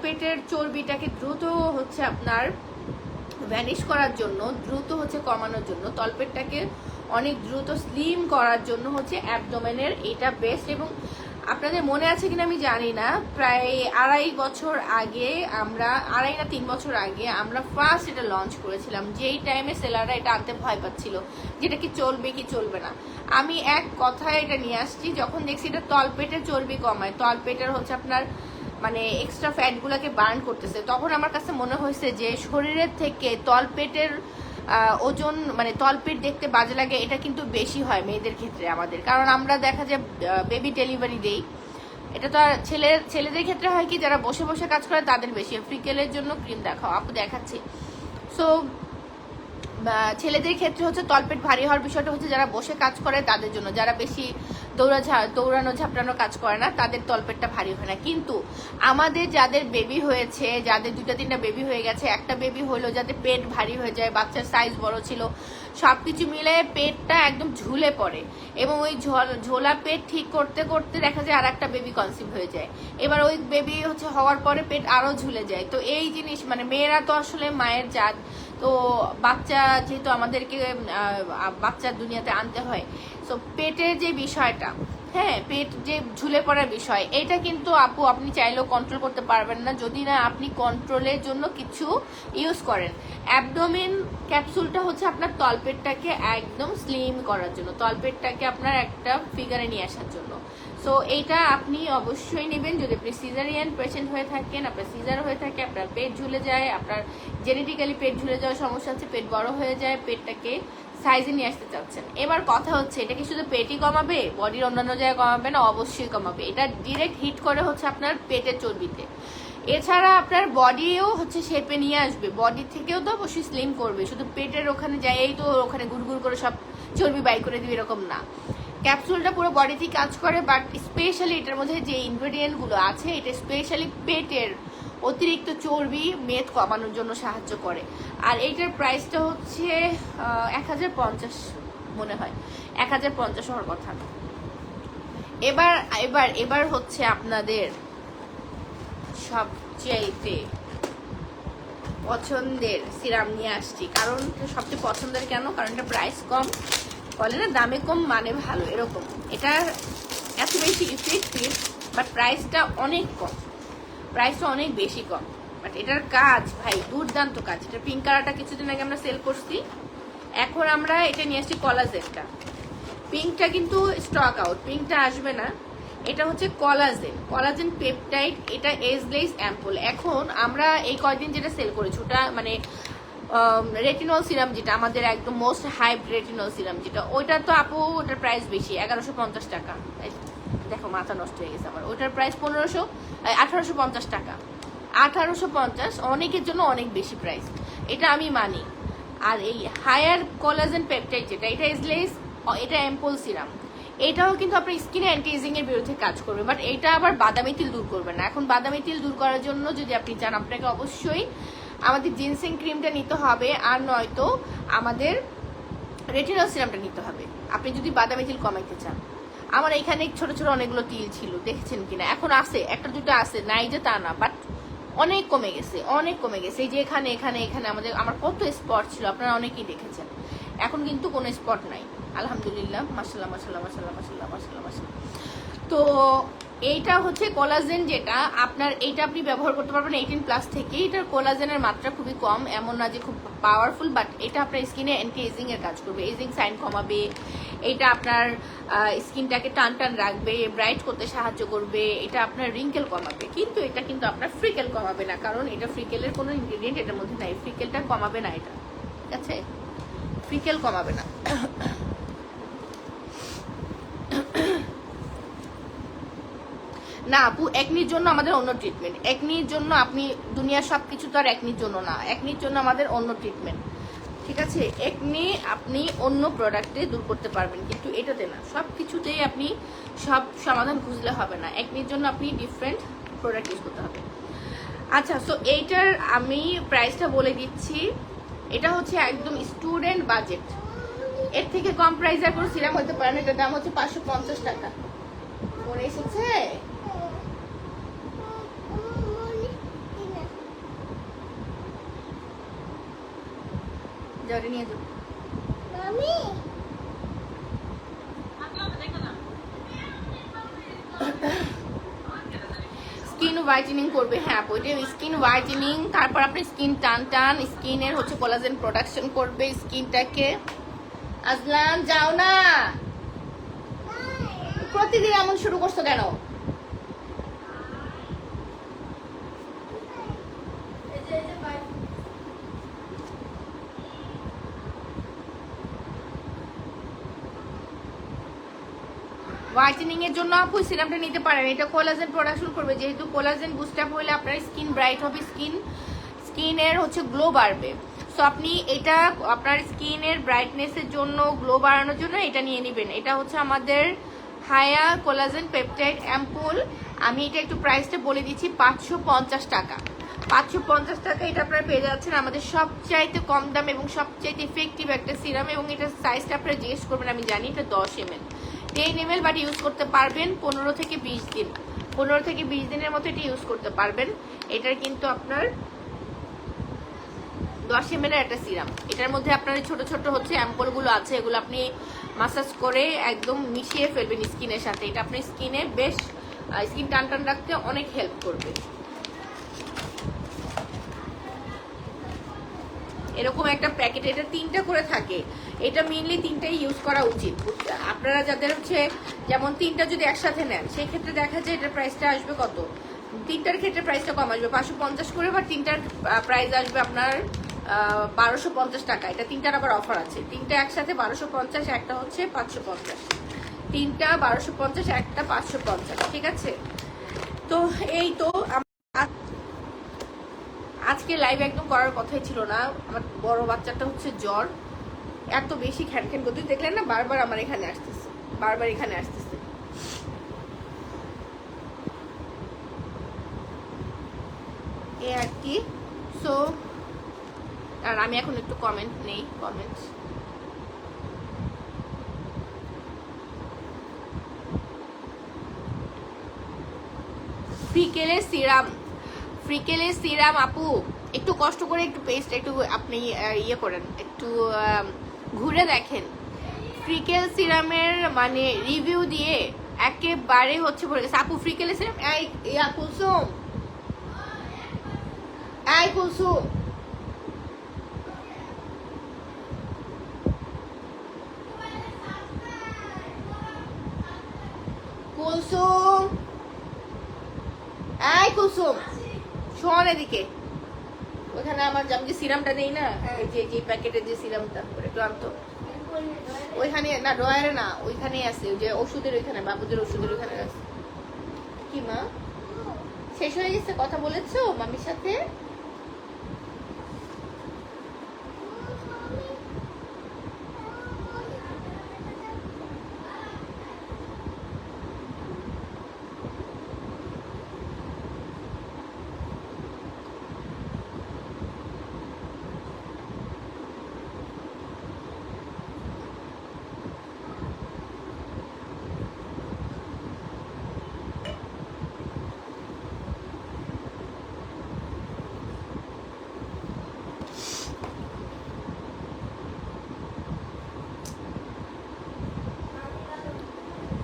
পেটের চর্বিটাকে দ্রুত হচ্ছে আপনার ভ্যানিশ করার জন্য, দ্রুত হচ্ছে কমানোর জন্য, তলপেটটাকে অনেক দ্রুত স্লিম করার জন্য হচ্ছে অ্যাবডোমেনের এটা বেস্ট। এবং আপনাদের মনে আছে কিনা আমি জানি না, প্রায় 2.5 বছর আগে আমরা, 2.5 না 3 বছর আগে আমরা ফার্স্ট এটা লঞ্চ করেছিলাম, যেই টাইমে সেলাররা এটা আনতে ভয় পাচ্ছিল, যেটা কি চলবে কি চলবে না। আমি এক কথায় এটা নিয়ে আসছি, যখন দেখছি এটা তলপেটের চর্বি কমায়, তলপেটের হচ্ছে আপনার মানে এক্সট্রা ফ্যাটগুলোকে বার্ন করতেছে, তখন আমার কাছে মনে হয়েছে যে শরীরের থেকে তলপেটের ওজন, মানে তলপেট দেখতে বাজে লাগে, এটা কিন্তু বেশি হয় মেয়েদের ক্ষেত্রে আমাদের। কারণ আমরা দেখা যায় বেবি ডেলিভারি দেই, এটা তো আর ছেলেদের ক্ষেত্রে হয় কি, যারা বসে বসে কাজ করে তাদের বেশি। ফ্রিকেলের জন্য ক্রিম দেখাও, আপু দেখাচ্ছি। সো ছেলেদের ক্ষেত্রে হচ্ছে তলপেট ভারী হওয়ার বিষয়টা হচ্ছে যারা বসে কাজ করে তাদের জন্য, যারা বেশি দৌড়ানো ঝাপড়ানো কাজ করে না তাদের তলপেটটা ভারী হয় না। কিন্তু আমাদের যাদের বেবি হয়েছে, যাদের 2-3টা বেবি হয়ে গেছে, একটা বেবি হলো, যাদের পেট ভারী হয়ে যায়, বাচ্চার সাইজ বড় ছিল, সবকিছু মিলে পেটটা একদম ঝুলে পড়ে, এবং ওই ঝোলা পেট ঠিক করতে করতে দেখা যায় আর একটা বেবি কনসিভ হয়ে যায়। এবার ওই বেবি হচ্ছে হওয়ার পরে পেট আরো ঝুলে যায়। তো এই জিনিস, মানে মেয়েরা তো আসলে মায়ের জাত, তো বাচ্চা যেহেতু আমাদেরকে বাচ্চার দুনিয়াতে আনতে হয়, সো পেটের যে বিষয়টা, হ্যাঁ, পেট যে ঝুলে পড়ার বিষয়, এটা কিন্তু আপু আপনি চাইলেও কন্ট্রোল করতে পারবেন না যদি না আপনি কন্ট্রোলের জন্য কিছু ইউজ করেন। অ্যাবডোমেন ক্যাপসুলটা হচ্ছে আপনার তলপেটটাকে একদম স্লিম করার জন্য, তলপেটটাকে আপনার একটা ফিগারে নিয়ে আসার জন্য। সো এইটা আপনি অবশ্যই নেবেন যদি আপনি সিজারিয়ান পেশেন্ট হয়ে থাকেন, আপনার সিজার হয়ে থাকে, আপনার পেট ঝুলে যায়, আপনার জেনেটিক্যালি পেট ঝুলে যাওয়ার সমস্যা আছে, পেট বড় হয়ে যায়, পেটটাকে সাইজে নিয়ে আসতে চাচ্ছেন। এবার কথা হচ্ছে, এটা কি শুধু পেটই কমাবে, বডির অন্যান্য জায়গায় কমাবে না? অবশ্যই কমাবে। এটা ডিরেক্ট হিট করে হচ্ছে আপনার পেটের চর্বিতে। এছাড়া আপনার বডিও হচ্ছে শেপে নিয়ে আসবে, বডি থেকেও তো অবশ্যই স্লিম করবে, শুধু পেটের ওখানে যাইয়েই তো ওখানে গুড়গুড় করে সব চর্বি বাই করে দিবে এরকম না। ক্যাপসুলটা পুরো বডিতেই কাজ করে, বাট স্পেশালি এটার মধ্যে যে ইনগ্রেডিয়েন্টগুলো আছে, এটা স্পেশালি পেটের অতিরিক্ত চর্বি মেদ কমানোর জন্য সাহায্য করে। আর এইটার প্রাইসটা হচ্ছে 1050 মনে হয়, 1050 হওয়ার কথা। এবার হচ্ছে আপনাদের সবচেয়ে পছন্দের সিরাম নিয়ে আসছি। কারণ সবচেয়ে পছন্দের কেন? কারণ এটা প্রাইস কম, বলে না দামে কম মানে ভালো, এরকম। এটা এত বেশি ইফেক্টিভ, বাট প্রাইসটা অনেক কম, প্রাইসটা অনেক বেশি কম, বাট এটার কাজ ভাই দুর্দান্ত কাজ। এটা পিঙ্ক কালারটা কিছুদিন আগে আমরা সেল করছি, এখন আমরা এটা নিয়ে আসছি কলাজেনটা। পিঙ্কটা কিন্তু স্টক আউট, পিঙ্কটা আসবে না। এটা হচ্ছে কলাজেন পেপটাইড, এটা এজলেস অ্যাম্পুল। এখন আমরা এই কয়দিন যেটা সেল করেছি ওটা মানে রেটিনল সিরাম, যেটা আমাদের একদম মোস্ট হাইপ রেটিনল সিরাম, যেটা ওইটা তো আপু ওটার প্রাইস বেশি, 1150 টাকা। দেখো মাথা নষ্ট হয়ে গেছে আমার, ওইটার প্রাইস 1850 টাকা। 1850 অনেকের জন্য অনেক বেশি প্রাইস, এটা আমি মানি। আর এই হায়ার কোলাজেন পেপটাইড যেটা, এটা এজলেস, এটা অ্যাম্পুল সিরাম, এটাও কিন্তু আপনার স্কিনে অ্যান্টি এজিং এর বিরুদ্ধে কাজ করবে, বাট এটা আবার বাদামি তিল দূর করবে না। এখন বাদামি তিল দূর করার জন্য যদি আপনি চান, আপনাকে অবশ্যই আমাদের জিনসিং ক্রিমটা নিতে হবে, আর নয়তো আমাদের রেটিনল সিরামটা নিতে হবে আপনি যদি বাদামি তিল কমাইতে চান। আমার এখানে ছোট ছোট অনেকগুলো তিল ছিল, দেখেছেন কিনা? এখন আছে, একটা দুটো আছে, নাই যে তা না, বাট অনেক কমে গেছে, অনেক কমে গেছে। এই যে এখানে এখানে এখানে আমার কত স্পট ছিল, আপনারা অনেকেই দেখেছেন। এখন কিন্তু কোনো স্পট নাই, আলহামদুলিল্লাহ, মাশাআল্লাহ মাশাআল্লাহ মাশাআল্লাহ মাশাআল্লাহ মাশাআল্লাহ মাশাআল্লাহ। তো এইটা হচ্ছে কোলাজেন, যেটা আপনার এইটা আপনি ব্যবহার করতে পারবেন 18+ থেকে। এটার কোলাজেনের মাত্রা খুবই কম, এমন না যে খুব পাওয়ারফুল, বাট এটা আপনার স্কিনে অ্যান্টি এজিং এর কাজ করবে, এজিং সাইন কমাবে। এটা আপনার স্কিনটাকে টান টান রাখবে, ব্রাইট করতে সাহায্য করবে। এটা আপনার রিঙ্কেল কমাবে, কিন্তু এটা কিন্তু আপনার ফ্রিকেল কমাবে না, কারণ এটা ফ্রিকেলের কোনো ইনগ্রেডিয়েন্ট এটার মধ্যে নাই। ফ্রিকেলটা কমাবে না এটা, ঠিক আছে? ফ্রিকেল কমাবে না। না আপু, একনির জন্য আমাদের অন্য ট্রিটমেন্ট। একনির জন্য আপনি দুনিয়ার সবকিছু তো আর একনির জন্য না, একনির জন্য আমাদের অন্য ট্রিটমেন্ট, ঠিক আছে? একনি আপনি অন্য প্রোডাক্টে দূর করতে পারবেন, কিন্তু এটাতে না। সব কিছুতেই আপনি সব সমাধান খুঁজলে হবে না, একনির জন্য আপনি ডিফারেন্ট প্রোডাক্ট ইউজ করতে হবে। আচ্ছা, সো এইটার আমি প্রাইসটা বলে দিচ্ছি। এটা হচ্ছে একদম স্টুডেন্ট বাজেট, এর থেকে কম প্রাইসের কোনো সিরাম হতে পারে না। এটার দাম হচ্ছে 550 টাকা। মনে এসেছে? জরে নিয়ে যাও মামি। স্কিন হোয়াইটেনিং করবে, হ্যাঁ ওইটা স্কিন হোয়াইটেনিং। তারপর আপনি স্কিন টান টান, স্কিনের হচ্ছে কোলাজেন প্রোডাকশন করবে স্কিনটাকে। আজলান যাও না, প্রতিদিন এমন শুরু করছো কেন? হোয়াইটেনিং এর জন্য আপু সিরামটা নিতে পারেন, এটা কোলাজেন প্রোডাকশন করবে। যেহেতু কোলাজেন বুস্ট আপ হলে আপনার স্কিন ব্রাইট হবে, স্কিনের হচ্ছে গ্লো বাড়বে। সো আপনি এটা আপনার স্কিনের ব্রাইটনেসের জন্য, গ্লো বাড়ানোর জন্য এটা নিয়ে নেবেন। এটা হচ্ছে আমাদের হায়া কোলাজেন পেপটাইড অ্যাম্পুল। আমি এটা একটু প্রাইসটা বলে দিচ্ছি, 550 টাকা। 550 টাকা এটা আপনারা পেয়ে যাচ্ছেন আমাদের সবচাইতে কম দাম এবং সবচাইতে ইফেক্টিভ একটা সিরাম। এবং এটার সাইজটা আপনারা জিজ্ঞেস করবেন, আমি জানি এটা 10 ml 10 ml, বাট ইউজ করতে পারবেন 15 থেকে 20 দিন। 15 থেকে 20 দিনের মতো এটা ইউজ করতে পারবেন। এটার কিন্তু আপনার 10 ml এর একটা সিরাম। এটার মধ্যে আপনার ছোট ছোট হচ্ছে অ্যাম্পলগুলো আছে, এগুলো আপনি মাসাজ করে একদম মিশিয়ে ফেলবেন স্কিনের সাথে। এটা আপনার স্কিনে বেশ স্কিন টান টান রাখতে অনেক হেল্প করবে। এরকম একটা প্যাকেট, এটা 3টা করে থাকে। এটা মেইনলি 3টাই ইউজ করা উচিত। আপনারা যাদের হচ্ছে যেমন 3টা যদি একসাথে নেন, সেই ক্ষেত্রে দেখা যায় এটার প্রাইসটা আসবে কত, 3টার ক্ষেত্রে প্রাইসটা কম আসবে 550 করে, বা 3টার প্রাইস আসবে আপনার 1250 টাকা। এটা 3টার আবার অফার আছে, 3টা একসাথে 1250, একটা হচ্ছে 550। 3টা 1250, একটা 550, ঠিক আছে? তো এই তো আজকে লাইভ একদম করার কথাই ছিল না। আমার বড় বাচ্চাটা হচ্ছে জ্বর, এত বেশি খ্যানখ্যান করতে, দেখলেন না, বারবার আমার এখানে আসতেছে, বারবার এখানে আসতেছে। এ আর কি। সো আর আমি এখন একটু কমেন্ট নেই, কমেন্ট। ফ্রিকেলের সিরাম, ফ্রিকেলের সিরাম আপু একটু কষ্ট করে একটু পেস্ট একটু আপনি ইয়ে করেন, একটু ঘুরে দেখেন। ফ্রিকেল সিরামের মানে রিভিউ দিয়ে একেবারে হচ্ছে পড়ে গেছে আপু। ফ্রিকেলের সিরাম কুলসুম, কুলসুম কুলসুম, কুলসুম শোন এদিকে। ওখানে আমার আমি যে সিরামটা দেই না, এই যে প্যাকেটের যে সিরামটা, একটু আনতো। ওইখানে না, ড্রয়ারে না, ওইখানেই আছে, ওই যে ওষুধের ওইখানে, বাবুদের ওষুধের ওইখানে আছে। কি মা শেষ হয়ে গেছে? কথা বলেছো মামির সাথে?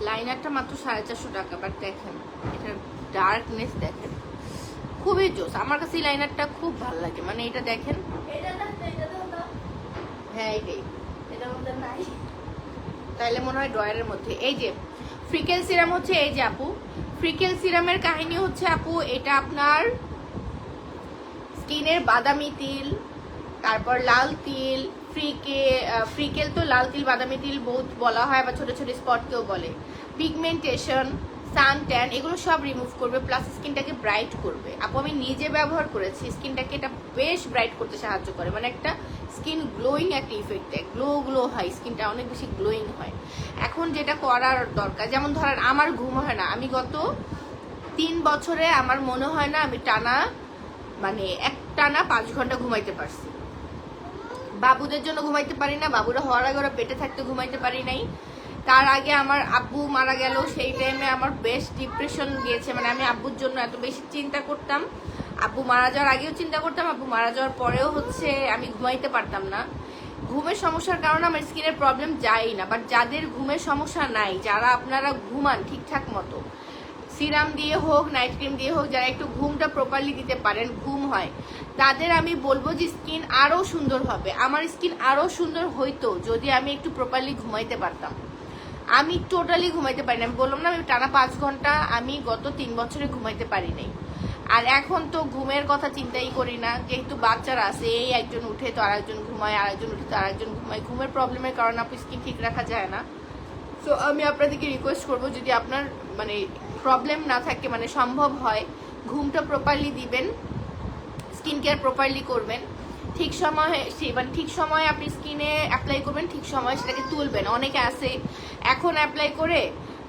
লাইনারটা মাত্র 450 টাকা, বাট দেখেন এটার ডার্কনেস দেখেন, খুবই জোস। আমার কাছে এই লাইনারটা খুব ভালো লাগে, মানে এটা দেখেন, হ্যাঁ এইটাই, এটার মধ্যে নাই তাইলে মনে হয় ড্রয়ারের মধ্যে। এই যে ফ্রিকেল সিরাম হচ্ছে, এই যে আপু ফ্রিকেল সিরামের কাহিনী হচ্ছে আপু, এটা আপনার স্কিনের বাদামি তিল, তারপর লাল তিল, ফ্রিকেল তো লাল তিল বাদামি তিল বহুত বলা হয়, বা ছোট ছোট স্পটকেও বলে, পিগমেন্টেশন, সান ট্যান, এগুলো সব রিমুভ করবে, প্লাস স্কিনটাকে ব্রাইট করবে। আপু আমি নিজে ব্যবহার করেছি, স্কিনটাকে এটা বেশ ব্রাইট করতে সাহায্য করে, মানে একটা স্কিন গ্লোয়িং একটা ইফেক্ট দেয়, গ্লো হয়, স্কিনটা অনেক বেশি গ্লোয়িং হয়। এখন যেটা করার দরকার, যেমন ধরেন আমার ঘুম হয় না, আমি গত 3 বছরে আমার মনে হয় না আমি টানা মানে টানা 5 ঘন্টা ঘুমাইতে পারছি। বাবুদের জন্য ঘুমাইতে পারি না, বাবুরা হওয়ার আগে ওরা পেটে থাকতে ঘুমাইতে পারি নাই। তার আগে আমার আব্বু মারা গেল, সেই টাইমে আমার বেশ ডিপ্রেশন গিয়েছে, মানে আমি আব্বুর জন্য এত বেশি চিন্তা করতাম, আব্বু মারা যাওয়ার আগেও চিন্তা করতাম, আব্বু মারা যাওয়ার পরেও হচ্ছে আমি ঘুমাইতে পারতাম না। ঘুমের সমস্যার কারণে আমার স্কিনের প্রবলেম যায়ই না, বাট যাদের ঘুমের সমস্যা নাই, যারা আপনারা ঘুমান ঠিকঠাক মতো, সিরাম দিয়ে হোক নাইট ক্রিম দিয়ে হোক, যারা একটু ঘুমটা প্রপারলি দিতে পারেন, ঘুম হয়, তাদের আমি বলবো যে স্কিন আরো সুন্দর হবে। আমার স্কিন আরো সুন্দর হইতো যদি আমি একটু প্রপারলি ঘুমাইতে পারতাম। আমি টোটালি ঘুমাইতে পারি না, আমি বললাম না আমি টানা 5 ঘন্টা আমি গত 3 বছরে ঘুমাইতে পারি নাই। আর এখন তো ঘুমের কথা চিন্তাই করি না, যেহেতু বাচ্চারা আছে, এই একজন উঠে তো আরেকজন ঘুমায়, আরেকজন উঠে তো আরেকজন ঘুমায়, ঘুমের প্রবলেমের কারণে আপনার স্কিন ঠিক রাখা যায় না। সো আমি আপনাদেরকে রিকোয়েস্ট করবো, যদি আপনার মানে প্রবলেম না থাকে, মানে সম্ভব হয়, ঘুমটা প্রপারলি দিবেন, স্কিন কেয়ার প্রপারলি করবেন, ঠিক সময়ে মানে ঠিক সময়ে আপনি স্কিনে অ্যাপ্লাই করবেন, ঠিক সময়ে সেটাকে তুলবেন। অনেকে আছে এখন অ্যাপ্লাই করে,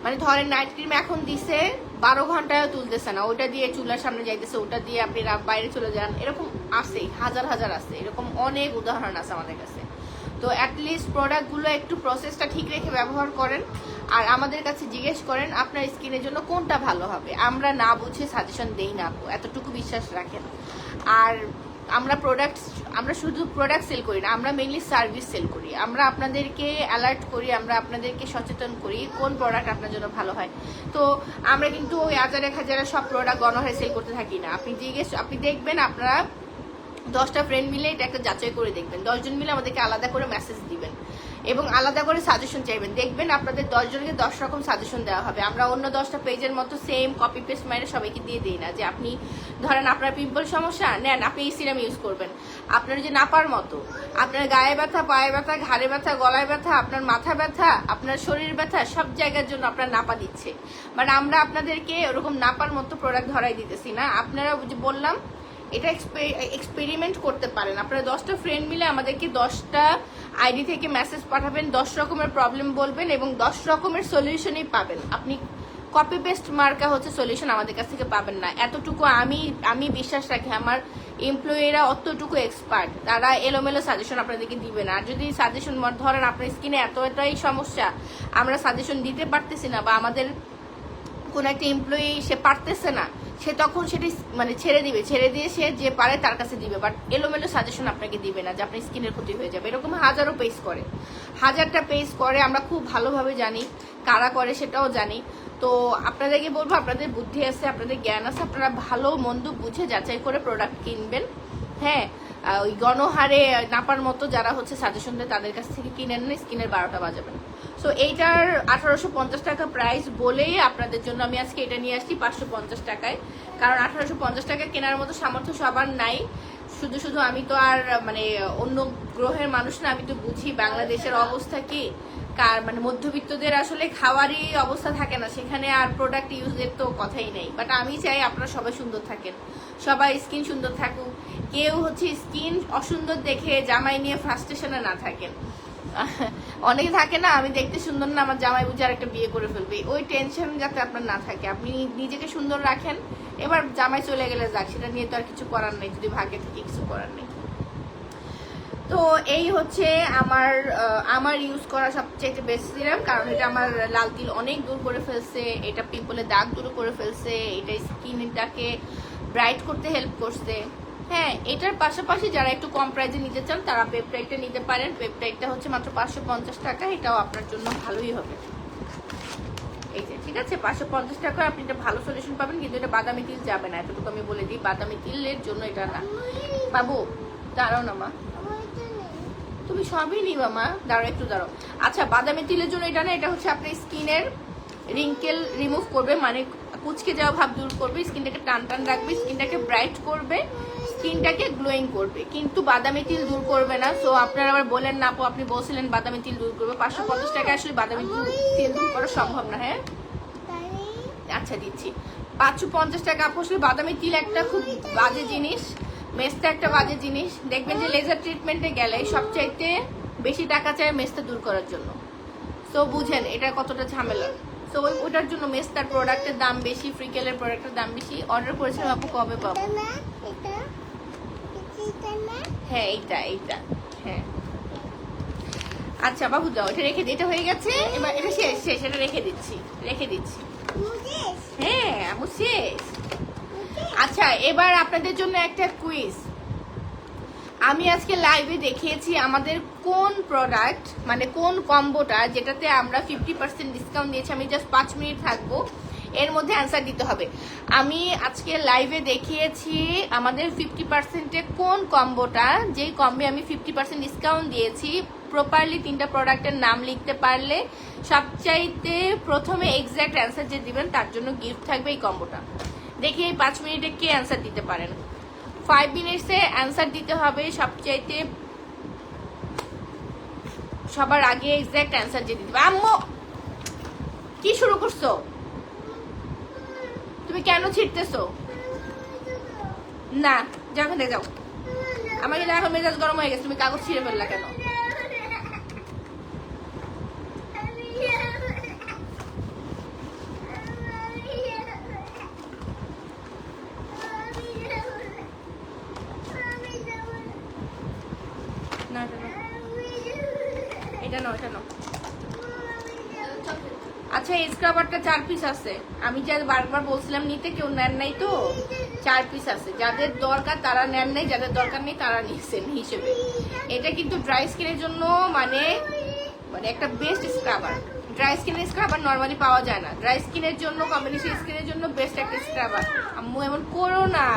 মানে ধরেন নাইট ক্রিম এখন দিছে 12 ঘন্টায়ও তুলতেছে না, ওটা দিয়ে চুলার সামনে যাইতেছে, ওটা দিয়ে আপনি বাইরে চলে যান, এরকম আছে, হাজার হাজার আছে, এরকম অনেক উদাহরণ আছে আমাদের কাছে। তো অ্যাটলিস্ট প্রোডাক্টগুলো একটু প্রসেসটা ঠিক রেখে ব্যবহার করেন, আর আমাদের কাছে জিজ্ঞেস করেন আপনার স্কিনের জন্য কোনটা ভালো হবে। আমরা না বুঝে সাজেশন দেই না আপু, এতটুকু বিশ্বাস রাখেন। আর আমরা শুধু প্রোডাক্ট সেল করি না, আমরা মেইনলি সার্ভিস সেল করি। আমরা আপনাদেরকে অ্যালার্ট করি, আমরা আপনাদেরকে সচেতন করি কোন প্রোডাক্ট আপনার জন্য ভালো হয়। তো আমরা কিন্তু ওই 1000-1000 সব প্রোডাক্ট গণহারে সেল করতে থাকি না। আপনি দেখবেন, আপনারা 10টা ফ্রেন্ড মিলে এটা একটা যাচাই করে দেখবেন, 10 জন মিলে আমাদেরকে আলাদা করে মেসেজ দিবেন এবং আলাদা করে সাজেশন চাইবেন, দেখবেন আপনাদের 10 জনকে 10 রকম সাজেশন দেওয়া হবে। আমরা অন্য 10টা পেজের মতো সেম কপি পেস্ট মাইরে সবাইকে দিয়ে দিই না, যে আপনি ধরেন আপনার পিম্পল সমস্যা নেন, আপনি এই সিরাম ইউজ করবেন। আপনার যে নাপার মতো, আপনার গায়ে ব্যথা, পায়ে ব্যথা, ঘাড়ে ব্যথা, গলায় ব্যথা, আপনার মাথা ব্যথা, আপনার শরীর ব্যথা, সব জায়গার জন্য আপনার নাপা দিচ্ছে, বাট আমরা আপনাদেরকে ওরকম নাপার মতো প্রোডাক্ট ধরাই দিতেছি না। আপনারা যে বললাম এটা এক্সপেরিমেন্ট করতে পারেন। আপনারা 10টা ফ্রেন্ড মিলে আমাদেরকে 10টা আইডি থেকে মেসেজ পাঠাবেন, 10 রকমের প্রবলেম বলবেন এবং 10 রকমের সলিউশনই পাবেন। আপনি কপি পেস্ট মার্কা হচ্ছে সলিউশন আমাদের কাছ থেকে পাবেন না, এতটুকু আমি বিশ্বাস রাখি। আমার এমপ্লয়িরা অতটুকু এক্সপার্ট, তারা এলোমেলো সাজেশন আপনাদেরকে দিবে না। আর যদি সাজেশন ধরেন আপনার স্কিনে এতটাই সমস্যা, আমরা সাজেশন দিতে পারতেছি না, বা আমাদের কোন একটা এমপ্লয়ি সে পারতেছে না, সে তখন সেটি মানে ছেড়ে দিয়ে সে যে পারে তার কাছে দিবে, বাট এলোমেলো সাজেশন আপনাকে দিবে না যে আপনার স্কিনের ক্ষতি হয়ে যাবে। এরকম হাজারটা পেজ করে, আমরা খুব ভালোভাবে জানি কারা করে, সেটাও জানি। তো আপনাদেরকে বলবো, আপনাদের বুদ্ধি আছে, আপনাদের জ্ঞান আছে, আপনারা ভালো মন্দ বুঝে যাচাই করে প্রোডাক্ট কিনবেন। হ্যাঁ, ওই গণহারে নাপার মতো যারা হচ্ছে সাজেশন দেয় তাদের কাছ থেকে কিনেন না, স্কিনের 12টা বাজাবেন। সো এইটার 1850 টাকা প্রাইস বলেই আপনাদের জন্য আমি আজকে এটা নিয়ে আসছি 550 টাকায়, কারণ 1850 টাকা কেনার মতো সামর্থ্য সবার নাই। শুধু আমি তো আর মানে অন্য গ্রহের মানুষ না, আমি তো বুঝি বাংলাদেশের অবস্থা কি, মানে মধ্যবিত্তদের আসলে খাওয়ারই অবস্থা থাকে না, সেখানে আর প্রোডাক্ট ইউজের তো কথাই নেই। বাট আমি চাই আপনারা সবাই সুন্দর থাকেন, সবাই স্কিন সুন্দর থাকুক, কেউ হচ্ছে স্কিন অসুন্দর দেখে জামাই নিয়ে ফ্রাস্ট্রেশনে না থাকেন। অনেকে থাকে না, আমি দেখতে সুন্দর না, আমার জামাই বুঝে আর একটা বিয়ে করে ফেলবে, ওই টেনশন যাতে আপনার না থাকে। আপনি নিজেকে সুন্দর রাখেন, এবার জামাই চলে গেলে যাক, সেটা নিয়ে তো আর কিছু করার নেই, যদি ভাগ্যে থেকে কিছু করার নেই। তো এই হচ্ছে আমার ইউজ করা সবচেয়ে বেস্ট সিরাম, কারণ এটা আমার লাল তিল অনেক দূর করে ফেলছে, এটা পিম্পলের দাগ দূর করে ফেলছে, এটা স্কিনটাকে ব্রাইট করতে হেল্প করছে। হ্যাঁ, এটার পাশাপাশি যারা একটু কম প্রাইসে নিতে চান তারা পেপটাইডটা নিতে পারেন। পেপটাইডটা হচ্ছে মাত্র 550 টাকা, এটাও আপনার জন্য ভালোই হবে। এই যে ঠিক আছে, 550 টাকা আপনি একটা ভালো সলিউশন পাবেন, কিন্তু এটা বাদামি তিল যাবে না, এতটুকু আমি বলে দিই। বাদামি তিলের জন্য এটা না। বাবু দাঁড়াও না মা, তুমি সবই নিবা মা, দাঁড়াও একটু দাঁড়াও। আচ্ছা, বাদামি তিলের জন্য এটা না, এটা হচ্ছে আপনার স্কিনের রিঙ্কেল রিমুভ করবে, মানে কুচকে যাওয়া ভাব দূর করবে, স্কিনটাকে টান টান রাখবে, স্কিনটাকে ব্রাইট করবে, স্কিনটাকে গ্লোয়িং করবে, কিন্তু বাদামি তিল দূর করবে না। সো আপনারা আবার বলেন না আপু আপনি বলছিলেন বাদামি তিল দূর করবে, 550 টাকা আসলে বাদামি তিল দূর করা সম্ভব না। হ্যাঁ আচ্ছা দিচ্ছি, 550 টাকা আপু। আসলে বাদামি তিল একটা খুব বাজে জিনিস, মেস্তা একটা বাজে জিনিস। দেখবেন যে লেজার ট্রিটমেন্টে গেলে সবচাইতে বেশি টাকা চায় মেস্তা দূর করার জন্য। সো বুঝেন এটা কতটা ঝামেলা। সো ওটার জন্য মেস্তার প্রোডাক্টের দাম বেশি, ফ্রিকেলের প্রোডাক্টের দাম বেশি। অর্ডার করেছিলাম আপু, কবে পাবো? হ্যাঁ এইটা এইটা, হ্যাঁ আচ্ছা বাবু দাও, এটা রেখে দিই, এটা হয়ে গেছে, এবার এটা শেষ শেষ, এটা রেখে দিচ্ছি, রেখে দিচ্ছি। হ্যাঁ আপু শেষ। আচ্ছা এবার আপনাদের জন্য একটা কুইজ। আমি আজকে লাইভে দেখিয়েছি আমাদের কোন প্রোডাক্ট, মানে কোন কম্বোটা যেটাতে আমরা 50% ডিসকাউন্ট দিয়েছি। আমি জাস্ট 5 মিনিট থাকবো, এর মধ্যে অ্যান্সার দিতে হবে। আমি আজকে লাইভে দেখিয়েছি আমাদের 50%-এ কোন কম্বোটা, যেই কম্বে আমি 50% ডিসকাউন্ট দিয়েছি। প্রপারলি 3টা প্রোডাক্টের নাম লিখতে পারলে সবচাইতে প্রথমে এক্সাক্ট অ্যান্সার যে দিবেন তার জন্য গিফট থাকবে এই কম্বোটা। দেখি এই 5 মিনিটে কে অ্যান্সার দিতে পারেন। 5 মিনিটসে অ্যান্সার দিতে হবে সবচাইতে সবার আগে এক্সাক্ট অ্যান্সার যে দিতে হবে। আম্মু কি শুরু করছো? তুমি কেন ছিটতেছো? না যাও এখান থেকে যাও। আমার কিন্তু এখন মেজাজ গরম হয়ে গেছে, তুমি কাগজ ছিঁড়ে ফেললা কেন? না এটা নাও, এটা নাও। আচ্ছা এই স্ক্রাবারটা 4 পিস আছে, আমি যা বারবার বলছিলাম নিতে, কেউ নেন নাই তো 4 পিস আছে। যাদের দরকার তারা নেন নাই, যাদের দরকার নেই তারা নিচ্ছেন হিসেবে। এটা কিন্তু ড্রাই স্কিনের জন্য মানে একটা বেস্ট স্ক্রাবার। ড্রাই স্কিনের স্ক্রাবার নর্মালি পাওয়া যায় না, ড্রাই স্কিনের জন্য, কম্বিনেশন স্কিনের জন্য বেস্ট একটা স্ক্রাবার। আম্মু এমন করো না।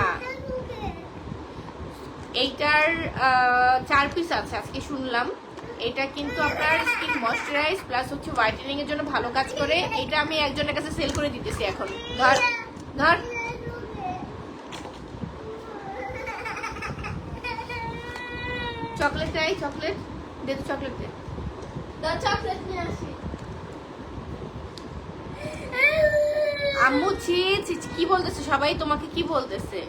এইটার 4 পিস আছে আজকে শুনলাম। এটা কিন্তু আপনার স্কিন ময়শ্চারাইজ প্লাস হচ্ছে হোয়াইটেনিং এর জন্য ভালো কাজ করে। এটা আমি একজনের কাছে সেল করে দিতেছি এখন। ধর ধর, চকলেট চাই, চকলেট দে তো, চকলেট দে, চকলেট নিয়ে আসি। আম্মু ছি কি বলতেছে সবাই, তোমাকে কি বলতেছে?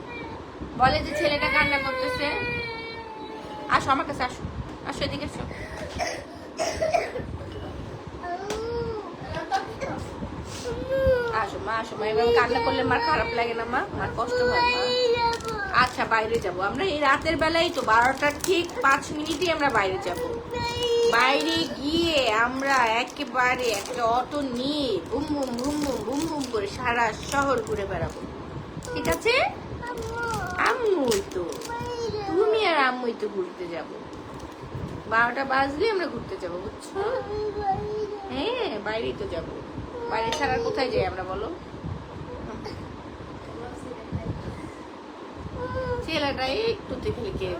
বলে যে ছেলেটা কান্না করতেছে। আসো আমার কাছে, আসো আসো এদিকে আসো। আসো মা, আসো মা। এবার কান্না করলে মার খারাপ লাগে না মা? মার কষ্ট হয় মা। আচ্ছা বাইরে যাব আমরা এই রাতের বেলায় তো, 12টার ঠিক 5 মিনিটই আমরা বাইরে যাব। বাইরে গিয়ে আমরা একেবারে একটা অটো নিয়ে boom boom boom boom boom boom করে সারা শহর ঘুরে বেড়াবো, ঠিক আছে? আম্মুই তো, তুমি আর আম্মুই তো ঘুরতে যাব। 12টা বাজলে আমরা ঘুরতে যাব, বুঝছো? হ্যাঁ বাইরেই তো যাব, বাইরে ছাড়া কোথায় যাই আমরা বলো? ছেলেটা একটু দেখলে কে,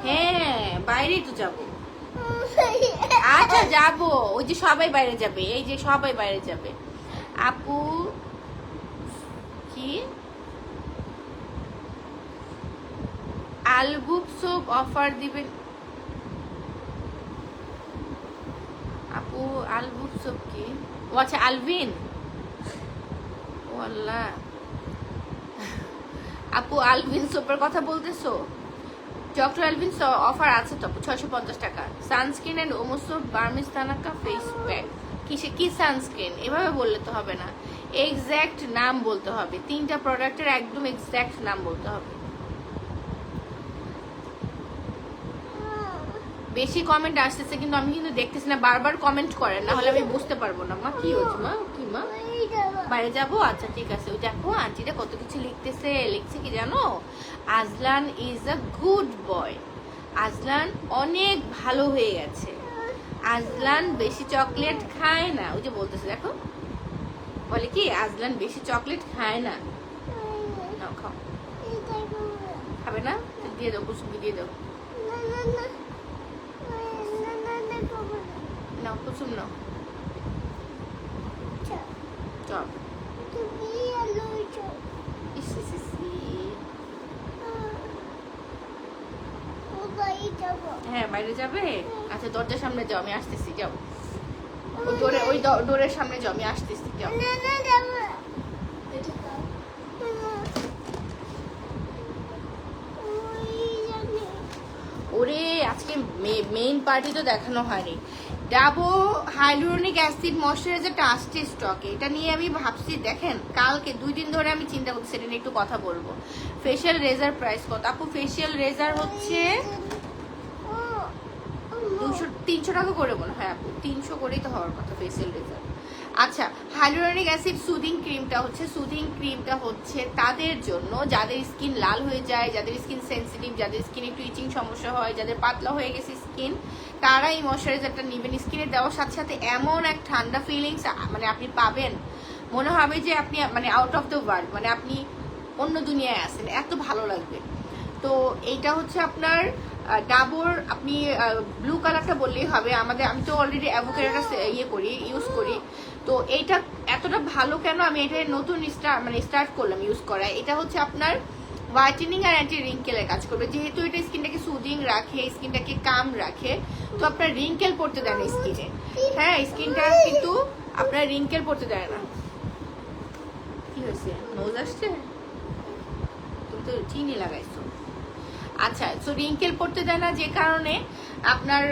হ্যাঁ বাইরেই তো যাব। আচ্ছা যাবো, ওই যে সবাই বাইরে যাবে, এই যে সবাই বাইরে যাবে। আপু কি আলবুক সোপ অফার দিবেন? আপু আলবুক সোপ কি? ও আচ্ছা আলভিন, ও আল্লাহ। আপু আলভিন সোপের কথা বলতেছো? ডক্টর আলভিন অফার আছে তো 650 টাকা। সানস্ক্রিন এন্ড ওমোসো বার্মিজ তানাকা ফেস প্যাক। কিসে কি সানস্ক্রিন? এভাবে বললে তো হবে না, এক্স্যাক্ট নাম বলতে হবে। 3টা প্রোডাক্টের একদম এক্স্যাক্ট নাম বলতে হবে। বেশি কমেন্ট আসতেছে কিন্তু আমি কিন্তু দেখতেছি না, বারবার কমেন্ট করেন, না হলে আমি বুঝতে পারবো না। মা কি হচ্ছে মা? কি মা বাইরে যাবো? আচ্ছা ঠিক আছে। ওই দেখো আন্টিটা কত কিছু লিখতেছে, লিখছে কি জানো? Azlan is a good boy. Azlan অনেক ভালো হয়ে গেছে। আজলান বেশি চকলেট খায় না, ওই যে বলতেছে দেখো, বলে কি আজলান বেশি চকলেট খায় না। নাও খাও। খাবে না? দিয়ে দাও, কুসুমকে দিয়ে দাও। নাও কুসুম নাও। চল। হ্যাঁ বাইরে যাবে, আচ্ছা দরজার সামনে যাও, আমি আসতেছি, যাও। ওই ডোরের সামনে যাও, আমি আসতেছি, যাও। ওরে আজকে মেইন পার্টি তো দেখানো হয়নি। ডাবো হাইলুরোনিক অ্যাসিড ময়শ্চারাইজারটা আসছে স্টকে, এটা নিয়ে আমি ভাবছি, দেখেন কালকে 2 দিন ধরে আমি চিন্তা করছি সেটা নিয়ে একটু কথা বলবো। ফেশিয়াল রেজার প্রাইস কত আপু? ফেশিয়াল রেজার হচ্ছে 300 টাকা করে মনে হয় আপু, 300 করেই তো হওয়ার কথা ফেশিয়াল রেজার। আচ্ছা, হাইলুরোনিক অ্যাসিড সুদিং ক্রিমটা হচ্ছে তাদের জন্য যাদের স্কিন লাল হয়ে যায়, যাদের স্কিন সেনসিটিভ, যাদের স্কিন একটু ইচিং সমস্যা হয়, যাদের পাতলা হয়ে গেছে স্কিন, তারা এই ময়শ্চারাইজারটা নেবেন। স্কিনে দেওয়ার সাথে সাথে এমন এক ঠান্ডা ফিলিংস মানে আপনি পাবেন, মনে হবে যে আপনি মানে আউট অফ দ্য ওয়ার্ল্ড, মানে আপনি অন্য দুনিয়ায় আছেন, এত ভালো লাগবে। তো এইটা হচ্ছে আপনার ডাবর, আপনি ব্লু কালারটা বললেই হবে। আমি তো অলরেডি অ্যাভোকাডোটা ইউজ করি। তো এইটা এতটা ভালো কেন, আমি এটা নতুন স্টার্ট করলাম ইউজ করা। এটা হচ্ছে আপনার হোয়াইটেনিং আর অ্যান্টি রিঙ্কেলের কাজ করবে, যেহেতু এটা স্কিনটাকে সুদিং রাখে, স্কিনটাকে কাম রাখে, তো আপনার রিঙ্কেল পড়তে দেয় না স্কিনে। হ্যাঁ, স্কিনটা কিন্তু আপনার রিঙ্কেল পড়তে দেয় না। কি হয়েছে, নোজ আসছে? তুমি তো চিনি লাগাইছো। আচ্ছা, সো রিঙ্কেল পড়তে দেয় না, যে কারণে আপনার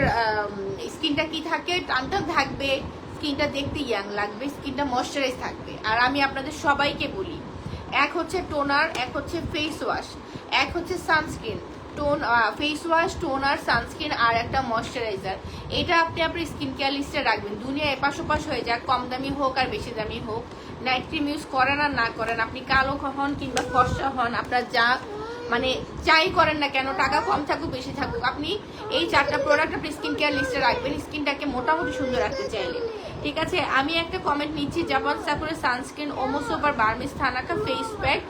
স্কিনটা কি থাকে, টানটান থাকবে, স্কিনটা দেখতে ইয়াং লাগবে, স্কিনটা ময়শ্চারাইজ থাকবে। আর আমি আপনাদের সবাইকে বলি, এক হচ্ছে টোনার, এক হচ্ছে ফেস ওয়াশ, এক হচ্ছে sunscreen. Face wash, toner, sunscreen আর একটা ময়শ্চারাইজার, এটা আপনি আপনার স্কিন কেয়ার লিস্টে রাখবেন। দুনিয়া এপাশ ওপাশ হয়ে যাক, কম দামি হোক আর বেশি দামি হোক, নাইট ক্রিম ইউজ করেন আর না করেন, আপনি কালো হন কিংবা ফর্সা হন, আপনার যা মানে যাই করেন না কেন, টাকা কম থাকুক বেশি থাকুক, আপনি এই 4টা প্রোডাক্ট আপনি স্কিন কেয়ার লিস্টে রাখবেন স্কিনটাকে মোটামুটি সুন্দর রাখতে চাইলে। ঠিক আছে, আমি একটা কমেন্ট নিচ্ছি, জাপান সাকুরের সানস্ক্রিন, ওমোসোপার Burmese thanaka face pack,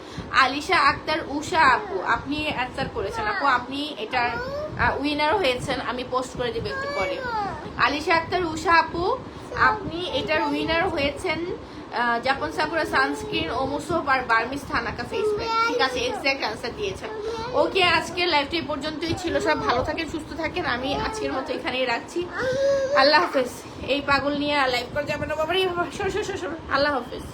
Alisha Akter Usha আপু, আপনি অ্যান্সার করেছেন আপু, আপনি এটার উইনার হয়েছেন, আমি পোস্ট করে দেবো একটু পরে। আলিশা আক্তার উষা আপু, আপনি এটার উইনার হয়েছেন, জাপান সাকুরা সানস্ক্রিন, ওমোসোপ আর বার্মিস থানাকা ফেস প্যাক। ঠিক আছে, এক্সাক্ট আনসার দিয়েছেন। ওকে, আজকের লাইভটা এই পর্যন্তই ছিল। সব ভালো থাকেন, সুস্থ থাকেন, আমি আজকের মতো এখানেই রাখছি। আল্লাহ হাফেজ। এই পাগল নিয়ে লাইভ করা যাবে না বাবারে, আল্লাহ হাফেজ।